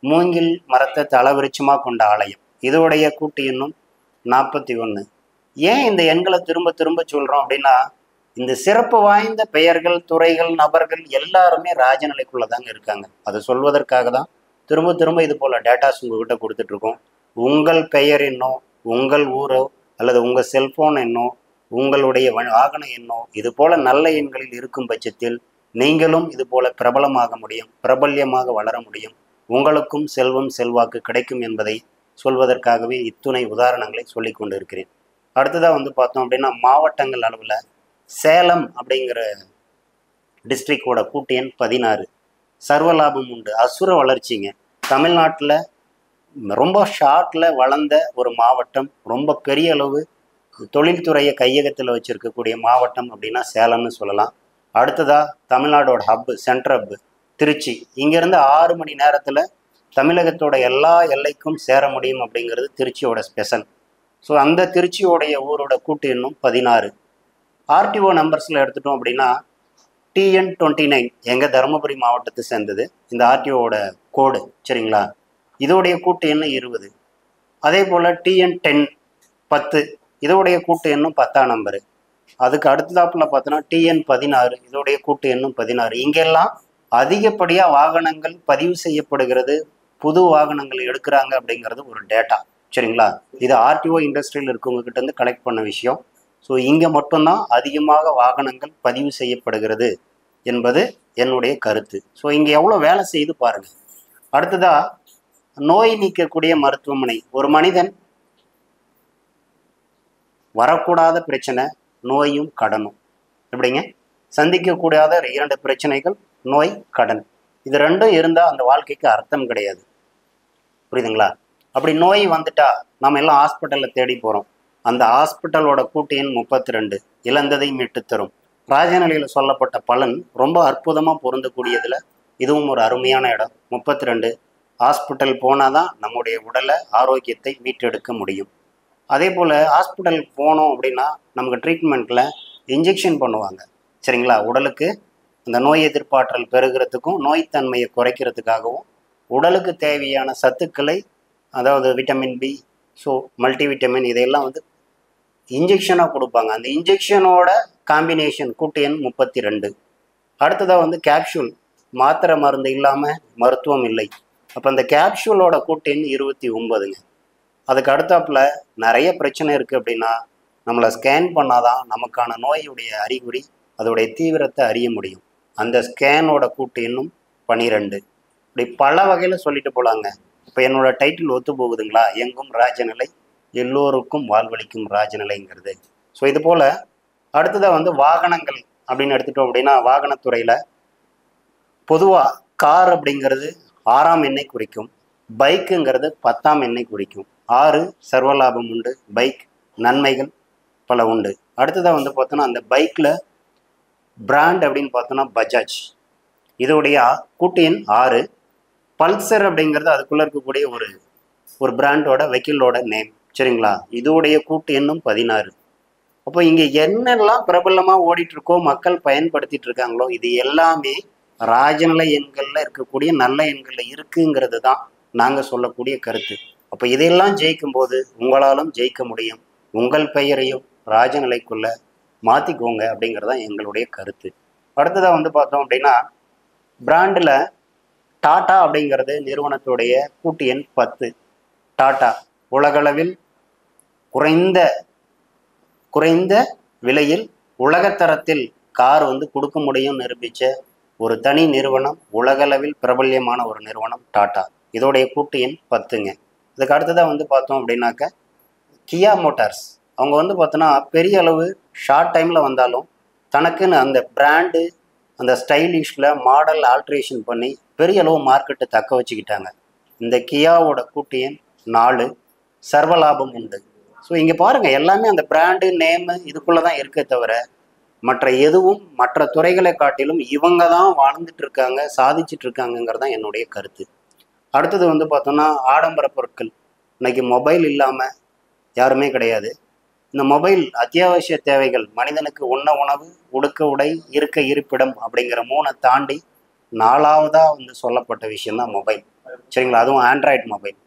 மூங்கில் மரத்தை தலவிருட்சமாக கொண்ட ஆலயம், இதோடைய கூட்டு எண்ணும் 41. ஏன் இந்த எண்களை திரும்ப திரும்ப சொல்கிறோம் அப்படின்னா இந்த சிறப்பு வாய்ந்த பெயர்கள், துறைகள், நபர்கள் எல்லாருமே ராஜநிலைக்குள்ளே தாங்க இருக்காங்க. அதை சொல்வதற்காக தான் திரும்ப திரும்ப இது போல் டேட்டாஸ் உங்ககிட்ட கொடுத்துட்ருக்கோம். உங்கள் பெயர் என்னோ, உங்கள் ஊரோ, அல்லது உங்கள் செல்ஃபோன் எண்ணோ, உங்களுடைய வாகன எண்ணோ இது போல் நல்ல எண்களில் இருக்கும் பட்சத்தில் நீங்களும் இது போல் பிரபலமாக முடியும், பிரபல்யமாக வளர முடியும், உங்களுக்கும் செல்வம் செல்வாக்கு கிடைக்கும் என்பதை சொல்வதற்காகவே இத்துணை உதாரணங்களை சொல்லி கொண்டு இருக்கிறேன். அடுத்ததாக வந்து பார்த்தோம் அப்படின்னா மாவட்டங்கள் அளவில் சேலம் அப்படிங்கிற டிஸ்ட்ரிக்டோட கூட்டு எண் 16. சர்வலாபம் உண்டு, அசுர வளர்ச்சிங்க. தமிழ்நாட்டில் ரொம்ப ஷார்ட்டில் வளர்ந்த ஒரு மாவட்டம், ரொம்ப பெரிய அளவு தொழில்துறையை கையகத்தில் வச்சுருக்கக்கூடிய மாவட்டம் அப்படின்னா சேலம்னு சொல்லலாம். அடுத்ததாக தமிழ்நாடோட ஹப்பு, சென்ட்ரு ஹப்பு திருச்சி. இங்கேருந்து 6 மணி நேரத்தில் தமிழகத்தோட எல்லா எல்லைக்கும் சேர முடியும் அப்படிங்கிறது திருச்சியோட ஸ்பெஷல். ஸோ அந்த திருச்சியோடைய ஊரோட கூட்டு எண்ணும் 16. ஆர்டிஓ நம்பர்ஸில் எடுத்துட்டோம் அப்படின்னா TN 29 எங்கள் தருமபுரி மாவட்டத்தை சேர்ந்தது இந்த ஆர்டிஓவோட கோடு. சரிங்களா? இதோடைய கூட்டு எண்ணு 20. அதே போல் TN 10 இதோடைய கூட்டு எண்ணும் 10ஆம் நம்பரு. அதுக்கு அடுத்ததாப்பில் பார்த்தோன்னா TN 16 இதோடைய கூட்டு எண்ணும் 16. இங்கெல்லாம் அதிகப்படியாக வாகனங்கள் பதிவு செய்யப்படுகிறது, புது வாகனங்கள் எடுக்கிறாங்க அப்படிங்கிறது ஒரு டேட்டா. சரிங்களா? இது ஆர்டிஓ இண்டஸ்ட்ரியில் இருக்கவங்க கிட்ட இருந்து கலெக்ட் பண்ண விஷயம். ஸோ இங்கே மட்டும்தான் அதிகமாக வாகனங்கள் பதிவு செய்யப்படுகிறது என்பது என்னுடைய கருத்து. ஸோ இங்கே எவ்வளோ வேலை செய்து பாருங்கள். அடுத்ததாக நோய் நீக்கக்கூடிய மருத்துவமனை. ஒரு மனிதன் வரக்கூடாத பிரச்சனை நோயும் கடனும். எப்படிங்க? சந்திக்கக்கூடாத 2 பிரச்சனைகள் நோய், கடன். இது ரெண்டும் இருந்தால் அந்த வாழ்க்கைக்கு அர்த்தம் கிடையாது. புரியுதுங்களா? அப்படி நோய் வந்துட்டா நம்ம எல்லாம் ஹாஸ்பிட்டலில் தேடி போகிறோம். அந்த ஹாஸ்பிட்டலோட கூட்டு எண் 32. இழந்ததை மீட்டு தரும். ராஜநிலையில் சொல்லப்பட்ட பலன் ரொம்ப அற்புதமாக பொருந்தக்கூடியதில் இதுவும் ஒரு அருமையான இடம். 32. ஹாஸ்பிட்டல் போனால் தான் நம்முடைய உடலை ஆரோக்கியத்தை மீட்டெடுக்க முடியும். அதே போல் ஹாஸ்பிட்டல் போனோம் அப்படின்னா நமக்கு ட்ரீட்மெண்ட்டில் இன்ஜெக்ஷன் பண்ணுவாங்க. சரிங்களா? உடலுக்கு அந்த நோய் எதிர்ப்பாற்றல் பெறுகிறதுக்கும் நோய்த்தன்மையை குறைக்கிறதுக்காகவும் உடலுக்கு தேவையான சத்துக்களை, அதாவது விட்டமின் பி, ஸோ மல்டிவிட்டமின் இதையெல்லாம் வந்து இன்ஜெக்ஷனாக கொடுப்பாங்க. அந்த இன்ஜெக்ஷனோட காம்பினேஷன் கூட்டு எண் 32. அடுத்ததாக வந்து கேப்சூல், மாத்திரை மருந்து இல்லாமல் மருத்துவம் இல்லை. அப்போ அந்த கேப்சூலோட கூட்டு எண் 29ங்க. அதுக்கு அடுத்தாப்புல நிறைய பிரச்சனை இருக்குது அப்படின்னா நம்மளை ஸ்கேன் பண்ணாதான் நமக்கான நோயுடைய அறிகுறி, அதோடைய தீவிரத்தை அறிய முடியும். அந்த ஸ்கேனோட கூட்டு எண்ணும் 12. இப்படி பல வகையில் சொல்லிட்டு போகலாங்க. இப்போ என்னோட டைட்டில் ஒத்து போகுதுங்களா? எங்கும் ராஜநிலை, எல்லோருக்கும் வாழ்வளிக்கும் ராஜநிலைங்கிறது. ஸோ இது போல் அடுத்ததாக வந்து வாகனங்கள் அப்படின்னு எடுத்துட்டோம் அப்படின்னா வாகனத்துறையில் பொதுவாக கார் அப்படிங்கிறது 6ஆம் எண்ணை குறிக்கும், பைக்குங்கிறது 10ஆம் எண்ணை குறிக்கும். 6 சர்வலாபம் உண்டு, பைக் நன்மைகள் பல உண்டு. அடுத்ததாக வந்து பார்த்தோன்னா அந்த பைக்கில் பிராண்ட் அப்படின்னு பார்த்தோன்னா பஜாஜ், இதோடைய கூட்டு எண் 6. பல்சர் அப்படிங்கிறது அதுக்குள்ளே இருக்கக்கூடிய ஒரு பிராண்டோட வெஹிக்கிளோட நேம். சரிங்களா? இதோடைய கூட்டு எண்ணும் 16. அப்போ இங்கே என்னெல்லாம் பிரபலமாக ஓடிட்டுருக்கோ, மக்கள் பயன்படுத்திட்டு இருக்காங்களோ, இது எல்லாமே ராஜநிலை எண்களில் இருக்கக்கூடிய நல்ல எண்களில் இருக்குங்கிறது தான் நாங்கள் சொல்லக்கூடிய கருத்து. அப்போ இதையெல்லாம் ஜெயிக்கும்போது உங்களாலும் ஜெயிக்க முடியும். உங்கள் பெயரையும் ராஜநிலைக்குள்ளே மாற்றிக்கோங்க அப்படிங்கிறது தான் எங்களுடைய கருத்து. அடுத்ததாக வந்து பார்த்தோம் அப்படின்னா பிராண்டில் டாடா அப்படிங்கிறது நிறுவனத்துடைய கூட்டு எண் 10. டாடா உலகளவில் குறைந்த விலையில் உலகத்தரத்தில் கார் கொடுக்க முடியும் நிரூபித்த ஒரு தனி நிறுவனம், உலகளவில் பிரபல்யமான ஒரு நிறுவனம் டாடா. இதோடைய கூட்டு எண் 10ங்க. இதுக்கு அடுத்ததாக பார்த்தோம் அப்படின்னாக்க கியா மோட்டார்ஸ். அவங்க பார்த்தோன்னா பெரிய அளவு ஷார்ட் டைமில் வந்தாலும் தனக்குன்னு அந்த பிராண்டு, அந்த ஸ்டைலிஷில் மாடல் ஆல்ட்ரேஷன் பண்ணி பெரிய அளவு மார்க்கெட்டை தக்க வச்சுக்கிட்டாங்க. இந்த கியாவோட கூட்டு எண் 4, சர்வலாபம் உண்டு. ஸோ இங்கே பாருங்கள், எல்லாமே அந்த பிராண்டு நேமு இதுக்குள்ளே தான் இருக்கே தவிர மற்ற எதுவும் மற்ற துறைகளை காட்டிலும் இவங்க தான் வாழ்ந்துட்டு இருக்காங்க, சாதிச்சுட்டு இருக்காங்கங்கிறது தான் என்னுடைய கருத்து. அடுத்தது பார்த்தோன்னா ஆடம்பர பொருட்கள். இன்னைக்கு மொபைல் இல்லாமல் யாருமே கிடையாது. இந்த மொபைல் அத்தியாவசிய தேவைகள், மனிதனுக்கு உண்ண உணவு, உடுக்க உடை, இருக்க இருப்பிடம் அப்படிங்கிற 3 தாண்டி 4வதாக சொல்லப்பட்ட விஷயம்தான் மொபைல். சரிங்களா? அதுவும் ஆண்ட்ராய்டு மொபைல்.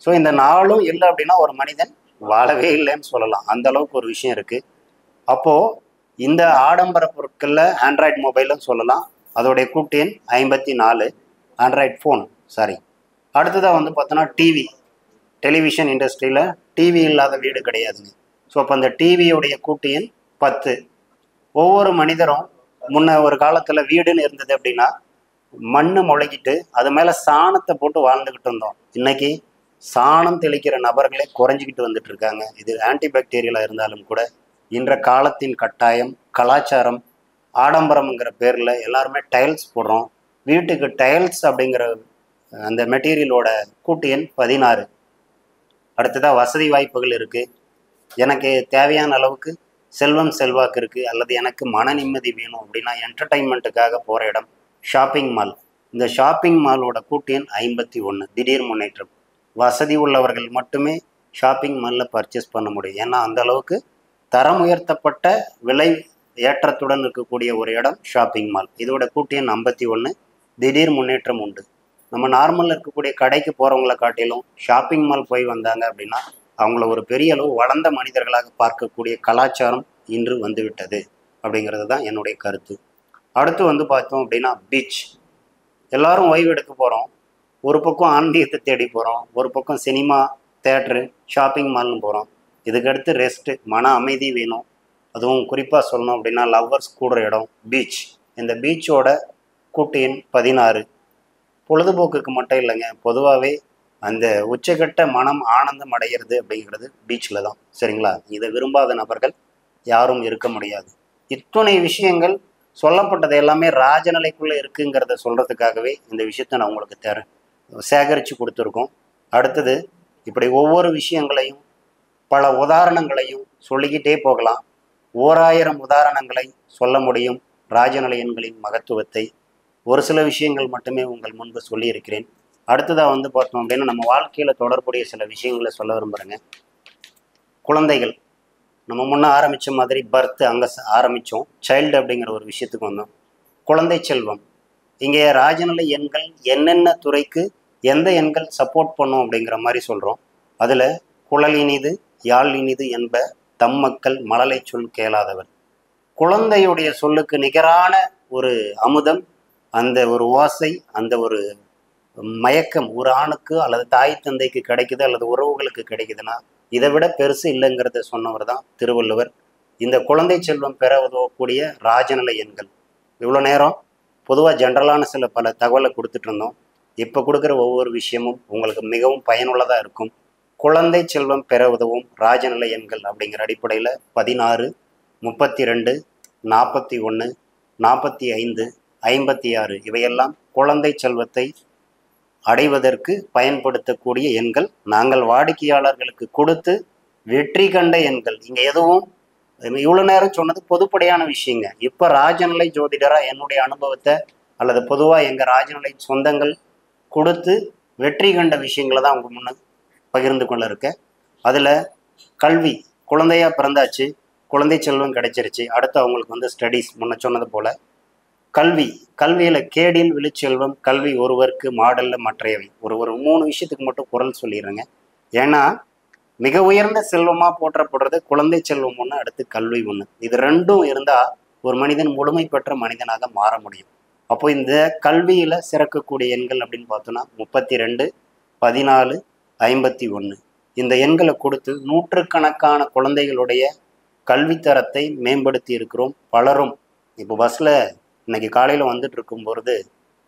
ஸோ இந்த 4ம் இல்லை அப்படின்னா ஒரு மனிதன் வாழவே இல்லைன்னு சொல்லலாம். அந்த அளவுக்கு ஒரு விஷயம் இருக்குது. அப்போது இந்த ஆடம்பர பொருட்களில் ஆண்ட்ராய்டு மொபைலும் சொல்லலாம். அதோடைய கூட்டு எண் 54, ஆண்ட்ராய்டு ஃபோன். சாரி. அடுத்ததாக பார்த்தோன்னா டெலிவிஷன் இண்டஸ்ட்ரியில் டிவி இல்லாத வீடு கிடையாதுங்க. ஸோ அப்போ அந்த டிவியோடைய கூட்டு எண் 10. ஒவ்வொரு மனிதரும் முன்ன ஒரு காலத்தில் வீடுன்னு இருந்தது அப்படின்னா மண் முளைக்கிட்டு அது மேலே சாணத்தை போட்டு வாழ்ந்துக்கிட்டு இருந்தோம். இன்னைக்கு சாணம் தெளிக்கிற நபர்களே குறைஞ்சிக்கிட்டு வந்துட்டு இருக்காங்க. இது ஆன்டிபாக்டீரியலாக இருந்தாலும் கூட இன்ற காலத்தின் கட்டாயம், கலாச்சாரம், ஆடம்பரம்ங்கிற பேரில் எல்லாருமே டைல்ஸ் போடுறோம். வீட்டுக்கு டைல்ஸ் அப்படிங்கிற அந்த மெட்டீரியலோட கூட்டு எண் 16. அடுத்ததாக வசதி வாய்ப்புகள் இருக்குது. எனக்கு தேவையான அளவுக்கு செல்வம் செல்வாக்கு இருக்குது, அல்லது எனக்கு மன நிம்மதி வேணும் அப்படின்னா என்டர்டைன்மெண்ட்டுக்காக போகிற இடம் ஷாப்பிங் மால். இந்த ஷாப்பிங் மாலோட கூட்டு எண் 51. திடீர் முன்னேற்றம். வசதி உள்ளவர்கள் மட்டுமே ஷாப்பிங் மாலில் பர்ச்சேஸ் பண்ண முடியும். ஏன்னா அந்த அளவுக்கு தரம் உயர்த்தப்பட்ட விலை ஏற்றத்துடன் இருக்கக்கூடிய ஒரு இடம் ஷாப்பிங் மால். இதோட கூட்டு எண் 51. திடீர் முன்னேற்றம் உண்டு. நம்ம நார்மலில் இருக்கக்கூடிய கடைக்கு போகிறவங்களை காட்டிலும் ஷாப்பிங் மால் போய் வந்தாங்க அப்படின்னா அவங்கள ஒரு பெரிய அளவு வளர்ந்த மனிதர்களாக பார்க்கக்கூடிய கலாச்சாரம் இன்று வந்துவிட்டது அப்படிங்கிறது தான் என்னுடைய கருத்து. அடுத்து பார்த்தோம் அப்படின்னா பீச். எல்லாரும் ஓய்வு எடுக்க போகிறோம். ஒரு பக்கம் ஆன்மீகத்தை தேடி போகிறோம், ஒரு பக்கம் சினிமா, தேட்ரு, ஷாப்பிங் மால்னு போகிறோம். இதுக்கடுத்து ரெஸ்ட்டு, மன அமைதி வேணும். அதுவும் குறிப்பாக சொல்லணும் அப்படின்னா லவ்வர்ஸ் கூடுற இடம் பீச். இந்த பீச்சோட கூட்டு எண் 16. பொழுதுபோக்குக்கு மட்டும் இல்லைங்க, பொதுவாகவே அந்த உச்சக்கட்ட மனம் ஆனந்தம் அடைகிறது அப்படிங்கிறது பீச்சில் தான். சரிங்களா? இதை விரும்பாத நபர்கள் யாரும் இருக்க முடியாது. இத்தனை விஷயங்கள் சொல்லப்பட்டது எல்லாமே ராஜநிலைக்குள்ளே இருக்குங்கிறத சொல்கிறதுக்காகவே இந்த விஷயத்தை நான் உங்களுக்கு சேகரித்து கொடுத்துருக்கோம். அடுத்தது இப்படி ஒவ்வொரு விஷயங்களையும் பல உதாரணங்களையும் சொல்லிக்கிட்டே போகலாம். 1000 உதாரணங்களை சொல்ல முடியும் ராஜநிலை எண்களின் மகத்துவத்தை. ஒரு சில விஷயங்கள் மட்டுமே உங்கள் முன்பு சொல்லியிருக்கிறேன். அடுத்ததாக பார்த்தோம் அப்படின்னா நம்ம வாழ்க்கையில் தொடர்புடைய சில விஷயங்களை சொல்ல விரும்புகிறேங்க. குழந்தைகள், நம்ம முன்னே ஆரம்பித்த மாதிரி பர்த் அங்கே ஆரம்பித்தோம், சைல்டு அப்படிங்கிற ஒரு விஷயத்துக்கு வந்தோம். குழந்தை செல்வம். இங்கே ராஜநிலை எண்கள் என்னென்ன துறைக்கு எந்த எண்கள் சப்போர்ட் பண்ணும் அப்படிங்கிற மாதிரி சொல்கிறோம். அதில் குழல் இனிது யாழ் இனிது என்ப தம் மக்கள் மழலை சொல் கேளாதவர். குழந்தையுடைய சொல்லுக்கு நிகரான ஒரு அமுதம், அந்த ஒரு ஓசை, அந்த ஒரு மயக்கம் ஒரு ஆணுக்கு அல்லது தாய் தந்தைக்கு கிடைக்குது, அல்லது உறவுகளுக்கு கிடைக்குதுன்னா இதை விட பெருசு இல்லைங்கிறத சொன்னவர் தான் திருவள்ளுவர். இந்த குழந்தை செல்வம் பெற உதவக்கூடிய ராஜநிலை எண்கள். இவ்வளோ நேரம் பொதுவாக ஜென்ரலான சில பல தகவலை கொடுத்துட்டு இருந்தோம். இப்போ கொடுக்குற ஒவ்வொரு விஷயமும் உங்களுக்கு மிகவும் பயனுள்ளதாக இருக்கும். குழந்தை செல்வம் பெற உதவும் ராஜநிலை எண்கள் அப்படிங்கிற அடிப்படையில் 16, 32, 41, 45, 56 இவையெல்லாம் குழந்தை செல்வத்தை அடைவதற்கு பயன்படுத்தக்கூடிய எண்கள். நாங்கள் வாடிக்கையாளர்களுக்கு கொடுத்து வெற்றி கண்ட எண்கள். இங்கே எதுவும் இவ்வளோ நேரம் சொன்னது பொதுப்படையான விஷயங்க. இப்போ ராஜநிலை ஜோதிடராக என்னுடைய அனுபவத்தை அல்லது பொதுவாக எங்கள் ராஜநிலை சொந்தங்கள் கொடுத்து வெற்றி கண்ட விஷயங்களை தான் அவங்க முன்ன பகிர்ந்து கொள்ள இருக்கேன். அதில் கல்வி, குழந்தையாக பிறந்தாச்சு, குழந்தை செல்வம் கிடைச்சிருச்சு. அடுத்து அவங்களுக்கு ஸ்டடீஸ், முன்ன சொன்னது போல் கல்வியில் கேடில் விழுச்செல்வம், கல்வி ஒருவருக்கு மாடலில் மற்றையவை. ஒரு 3 விஷயத்துக்கு மட்டும் குரல் சொல்லிடுறேங்க. ஏன்னா மிக உயர்ந்த செல்வமாக போற்றப்படுறது குழந்தை செல்வம் ஒன்று, அடுத்து கல்வி ஒன்று. இது ரெண்டும் இருந்தால் ஒரு மனிதன் முழுமை பெற்ற மனிதனாக மாற முடியும். அப்போ இந்த கல்வியில் சிறக்கக்கூடிய எண்கள் அப்படின்னு பார்த்தோன்னா 32, 14, 51. இந்த எண்களை கொடுத்து நூற்றுக்கணக்கான குழந்தைகளுடைய கல்வித்தரத்தை மேம்படுத்தி இருக்கிறோம். பலரும் இப்போ பஸ்ஸில் இன்னைக்கு காலையில் வந்துட்டு இருக்கும் பொழுது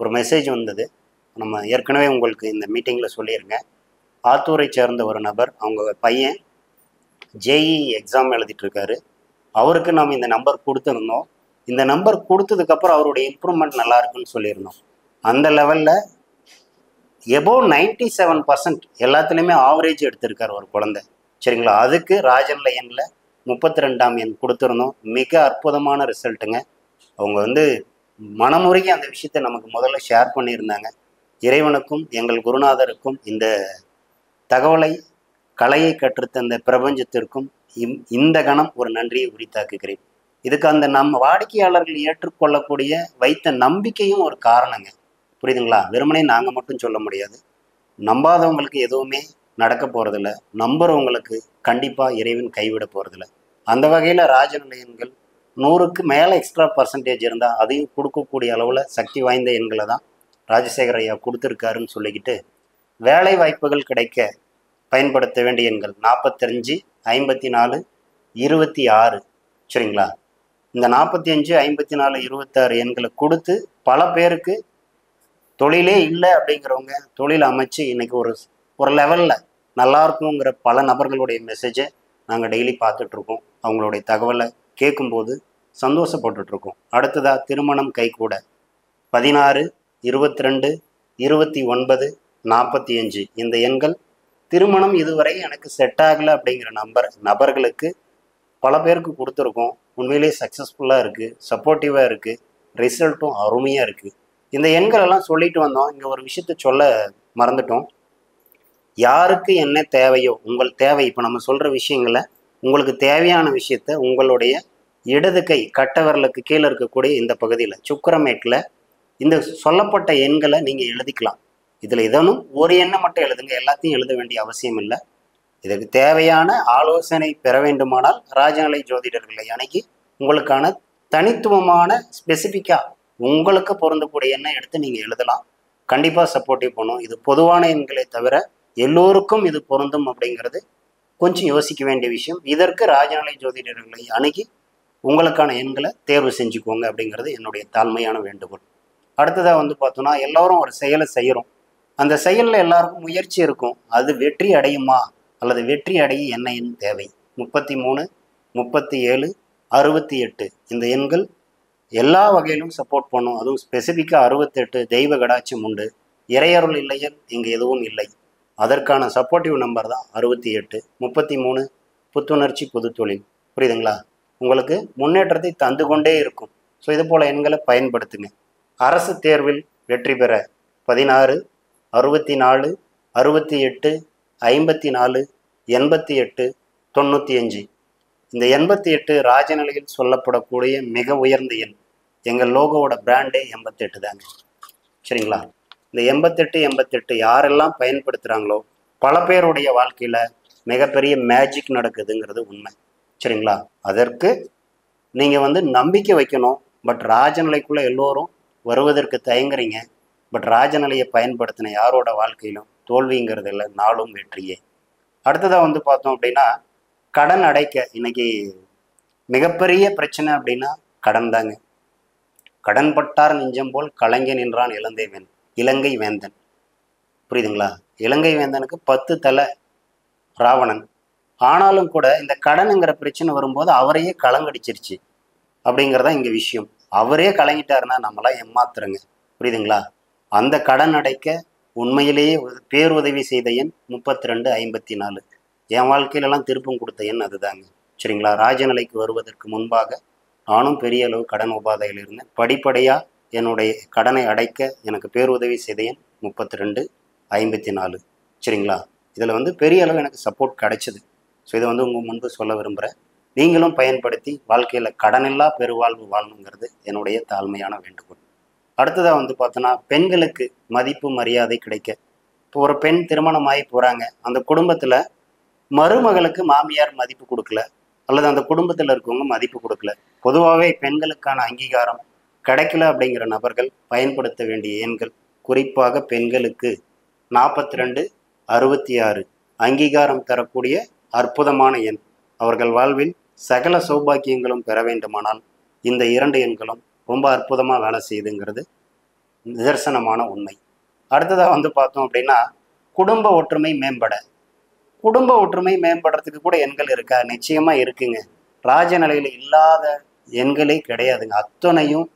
ஒரு மெசேஜ் வந்தது. நம்ம ஏற்கனவே உங்களுக்கு இந்த மீட்டிங்கில் சொல்லியிருங்க. ஆத்தூரை சேர்ந்த ஒரு நபர், அவங்க பையன் ஜேஇ எக்ஸாம் எழுதிட்டு இருக்காரு. அவருக்கு நாம் இந்த நம்பர் கொடுத்துருந்தோம். இந்த நம்பர் கொடுத்ததுக்கப்புறம் அவருடைய இம்ப்ரூவ்மெண்ட் நல்லா இருக்குன்னு சொல்லியிருந்தோம். அந்த லெவலில் எபோவ் 97% எல்லாத்துலேயுமே ஆவரேஜ் எடுத்திருக்கார் ஒரு குழந்தை. சரிங்களா? அதுக்கு ராஜன்ல எண்ணில் 32ஆம் எண் கொடுத்துருந்தோம். மிக அற்புதமான ரிசல்ட்டுங்க. அவங்க வந்து மனமுருகி அந்த விஷயத்தை நமக்கு முதல்ல ஷேர் பண்ணியிருந்தாங்க. இறைவனுக்கும் எங்கள் குருநாதருக்கும் இந்த தகவலை கலையை கற்றுத்தந்த பிரபஞ்சத்திற்கும் இந்த கணம் ஒரு நன்றியை உரித்தாக்குகிறேன். இதுக்கு அந்த நம்ம வாடிக்கையாளர்கள் ஏற்றுக்கொள்ளக்கூடிய வைத்த நம்பிக்கையும் ஒரு காரணங்க. புரியுதுங்களா? வெறுமனே நாங்கள் மட்டும் சொல்ல முடியாது. நம்பாதவங்களுக்கு எதுவுமே நடக்க போகிறதில்ல, நம்புறவங்களுக்கு கண்டிப்பாக இறைவன் கைவிட போகிறதில்ல. அந்த வகையில் ராஜநிலையன்கள் 100க்கு மேலே எக்ஸ்ட்ரா பர்சன்டேஜ் இருந்தால் அதையும் கொடுக்கக்கூடிய அளவில் சக்தி வாய்ந்த எண்களை தான் ராஜசேகர் ஐயா கொடுத்துருக்காருன்னு சொல்லிக்கிட்டு, வேலை வாய்ப்புகள் கிடைக்க பயன்படுத்த வேண்டிய எண்கள் 45 54 26. சரிங்களா? இந்த 45 54 26 எண்களை கொடுத்து பல பேருக்கு தொழிலே இல்லை அப்படிங்கிறவங்க தொழில் அமைச்சு இன்னைக்கு ஒரு லெவலில் நல்லா இருக்குங்கிற பல நபர்களுடைய மெசேஜை நாங்கள் டெய்லி பார்த்துட்ருக்கோம். அவங்களுடைய தகவலை கேட்கும்போது சந்தோஷப்பட்டுட்ருக்கோம். அடுத்ததாக திருமணம் கைகூட 16 22 29 45 இந்த எண்கள் திருமணம் இதுவரை எனக்கு செட் ஆகலை அப்படிங்கிற நபர்களுக்கு பல பேருக்கு கொடுத்துருக்கோம். உண்மையிலேயே சக்ஸஸ்ஃபுல்லாக இருக்குது, சப்போர்ட்டிவாக இருக்குது, ரிசல்ட்டும் அருமையாக இருக்குது. இந்த எண்களெல்லாம் சொல்லிட்டு வந்தோம். இங்கே ஒரு விஷயத்த சொல்ல மறந்துட்டோம். யாருக்கு என்ன தேவையோ உங்கள் தேவை, இப்போ நம்ம சொல்கிற விஷயங்களை உங்களுக்கு தேவையான விஷயத்த உங்களுடைய இடது கை கட்டை விரலுக்கு கீழே இருக்கக்கூடிய இந்த பகுதியில் சுக்கிரமேட்டில் இந்த சொல்லப்பட்ட எண்களை நீங்கள் எழுதிக்கலாம். இதில் இதனும் ஒரு எண்ணை மட்டும் எழுதுங்க, எல்லாத்தையும் எழுத வேண்டிய அவசியம் இல்லை. இதுக்கு தேவையான ஆலோசனை பெற வேண்டுமானால் ராஜநிலை ஜோதிடர்களை அணுகி உங்களுக்கான தனித்துவமான ஸ்பெசிஃபிக்காக உங்களுக்கு பொருந்தக்கூடிய எண்ணை எடுத்து நீங்கள் எழுதலாம். கண்டிப்பாக சப்போர்ட்டிவ் பண்ணும். இது பொதுவான எண்களை தவிர எல்லோருக்கும் இது பொருந்தும் அப்படிங்கிறது கொஞ்சம் யோசிக்க வேண்டிய விஷயம். இதற்கு ராஜநிலை ஜோதிடர்களை அணுகி உங்களுக்கான எண்களை தேர்வு செஞ்சுக்கோங்க அப்படிங்கிறது என்னுடைய தாழ்மையான வேண்டுகோள். அடுத்ததாக வந்து பார்த்தோன்னா, எல்லோரும் ஒரு செயலை செய்கிறோம். அந்த செயலில் எல்லாருக்கும் முயற்சி இருக்கும். அது வெற்றி அடையுமா அல்லது வெற்றி அடைய என்ன எண் தேவை? 33 37 68 இந்த எண்கள் எல்லா வகையிலும் சப்போர்ட் பண்ணும். அதுவும் ஸ்பெசிஃபிக்காக 68 தெய்வ கடாட்சம் உண்டு. இறையருள் இல்லையல் இங்கே எதுவும் இல்லை. அதற்கான சப்போர்ட்டிவ் நம்பர் தான் 68. 33 புத்துணர்ச்சி புது தொழில். புரியுதுங்களா? உங்களுக்கு முன்னேற்றத்தை தந்து கொண்டே இருக்கும். ஸோ இது போல் எண்களை பயன்படுத்துங்க. அரசு தேர்வில் வெற்றி பெற 16 64 68 54 88 95 இந்த 88 ராஜநிலையில் சொல்லப்படக்கூடிய மிக உயர்ந்த எண். எங்கள் லோகோவோட பிராண்டே 88 தாங்க. சரிங்களா? இந்த 88 யாரெல்லாம் பயன்படுத்துகிறாங்களோ பல பேருடைய வாழ்க்கையில் மிகப்பெரிய மேஜிக் நடக்குதுங்கிறது உண்மை. சரிங்களா? அதற்கு நீங்கள் நம்பிக்கை வைக்கணும். பட் ராஜநிலைக்குள்ளே எல்லோரும் வருவதற்கு தயங்குறீங்க. பட் ராஜநிலையை பயன்படுத்தின யாரோட வாழ்க்கையிலும் தோல்விங்கிறது இல்லை, நாளும் வெற்றியே. அடுத்ததாக பார்த்தோம் அப்படின்னா, கடன் அடைக்க இன்னைக்கு மிகப்பெரிய பிரச்சனை அப்படின்னா கடன் தாங்க. கடன் பட்டார் நெஞ்சம் போல் கலைஞன் என்றான் இலங்கை வேந்தன். புரியுதுங்களா? இலங்கை வேந்தனுக்கு 10 தலை ராவணன். ஆனாலும் கூட இந்த கடனுங்கிற பிரச்சனை வரும்போது அவரையே கலங்கடிச்சிருச்சு அப்படிங்கிறதா இங்கே விஷயம். அவரே கலங்கிட்டாருன்னா நம்மளாம் ஏமாத்துறங்க. புரியுதுங்களா? அந்த கடன் அடைக்க உண்மையிலேயே பேருதவி செய்த எண் 32 54. என் வாழ்க்கையிலலாம் திருப்பம் கொடுத்த எண் அதுதாங்க. சரிங்களா? ராஜநிலைக்கு வருவதற்கு முன்பாக நானும் பெரிய அளவு கடன் உபாதையில் இருந்தேன். படிப்படியாக என்னுடைய கடனை அடைக்க எனக்கு பேருதவி செய்த எண் 32 54. சரிங்களா? இதில் பெரிய அளவு எனக்கு சப்போர்ட் கிடைச்சிது. ஸோ இதை உங்கள் முன்பு சொல்ல விரும்புகிறேன். நீங்களும் பயன்படுத்தி வாழ்க்கையில் கடனில்லா பெருவாழ்வு வாழணுங்கிறது என்னுடைய தாழ்மையான வேண்டுகோள். அடுத்ததாக பார்த்தோன்னா, பெண்களுக்கு மதிப்பு மரியாதை கிடைக்க. இப்போ ஒரு பெண் திருமணமாகி போகிறாங்க. அந்த குடும்பத்தில் மருமகளுக்கு மாமியார் மதிப்பு கொடுக்கல, அல்லது அந்த குடும்பத்தில் இருக்கவங்க மதிப்பு கொடுக்கல. பொதுவாகவே பெண்களுக்கான அங்கீகாரம் கிடைக்கல அப்படிங்கிற நபர்கள் பயன்படுத்த வேண்டிய எண்கள், குறிப்பாக பெண்களுக்கு 42 66 அங்கீகாரம் தரக்கூடிய அற்புதமான எண். அவர்கள் வாழ்வில் சகல சௌபாக்கியங்களும் பெற வேண்டுமானால் இந்த 2 எண்களும் ரொம்ப அற்புதமாக வேலை செய்யுதுங்கிறது நிதர்சனமான உண்மை. அடுத்ததாக வந்து பார்த்தோம் அப்படின்னா, குடும்ப ஒற்றுமை மேம்பட. குடும்ப ஒற்றுமை மேம்படுறதுக்கு கூட எண்கள் இருக்கா? நிச்சயமாக இருக்குங்க. ராஜநிலையில் இல்லாத எண்களே கிடையாதுங்க. அத்தனையும்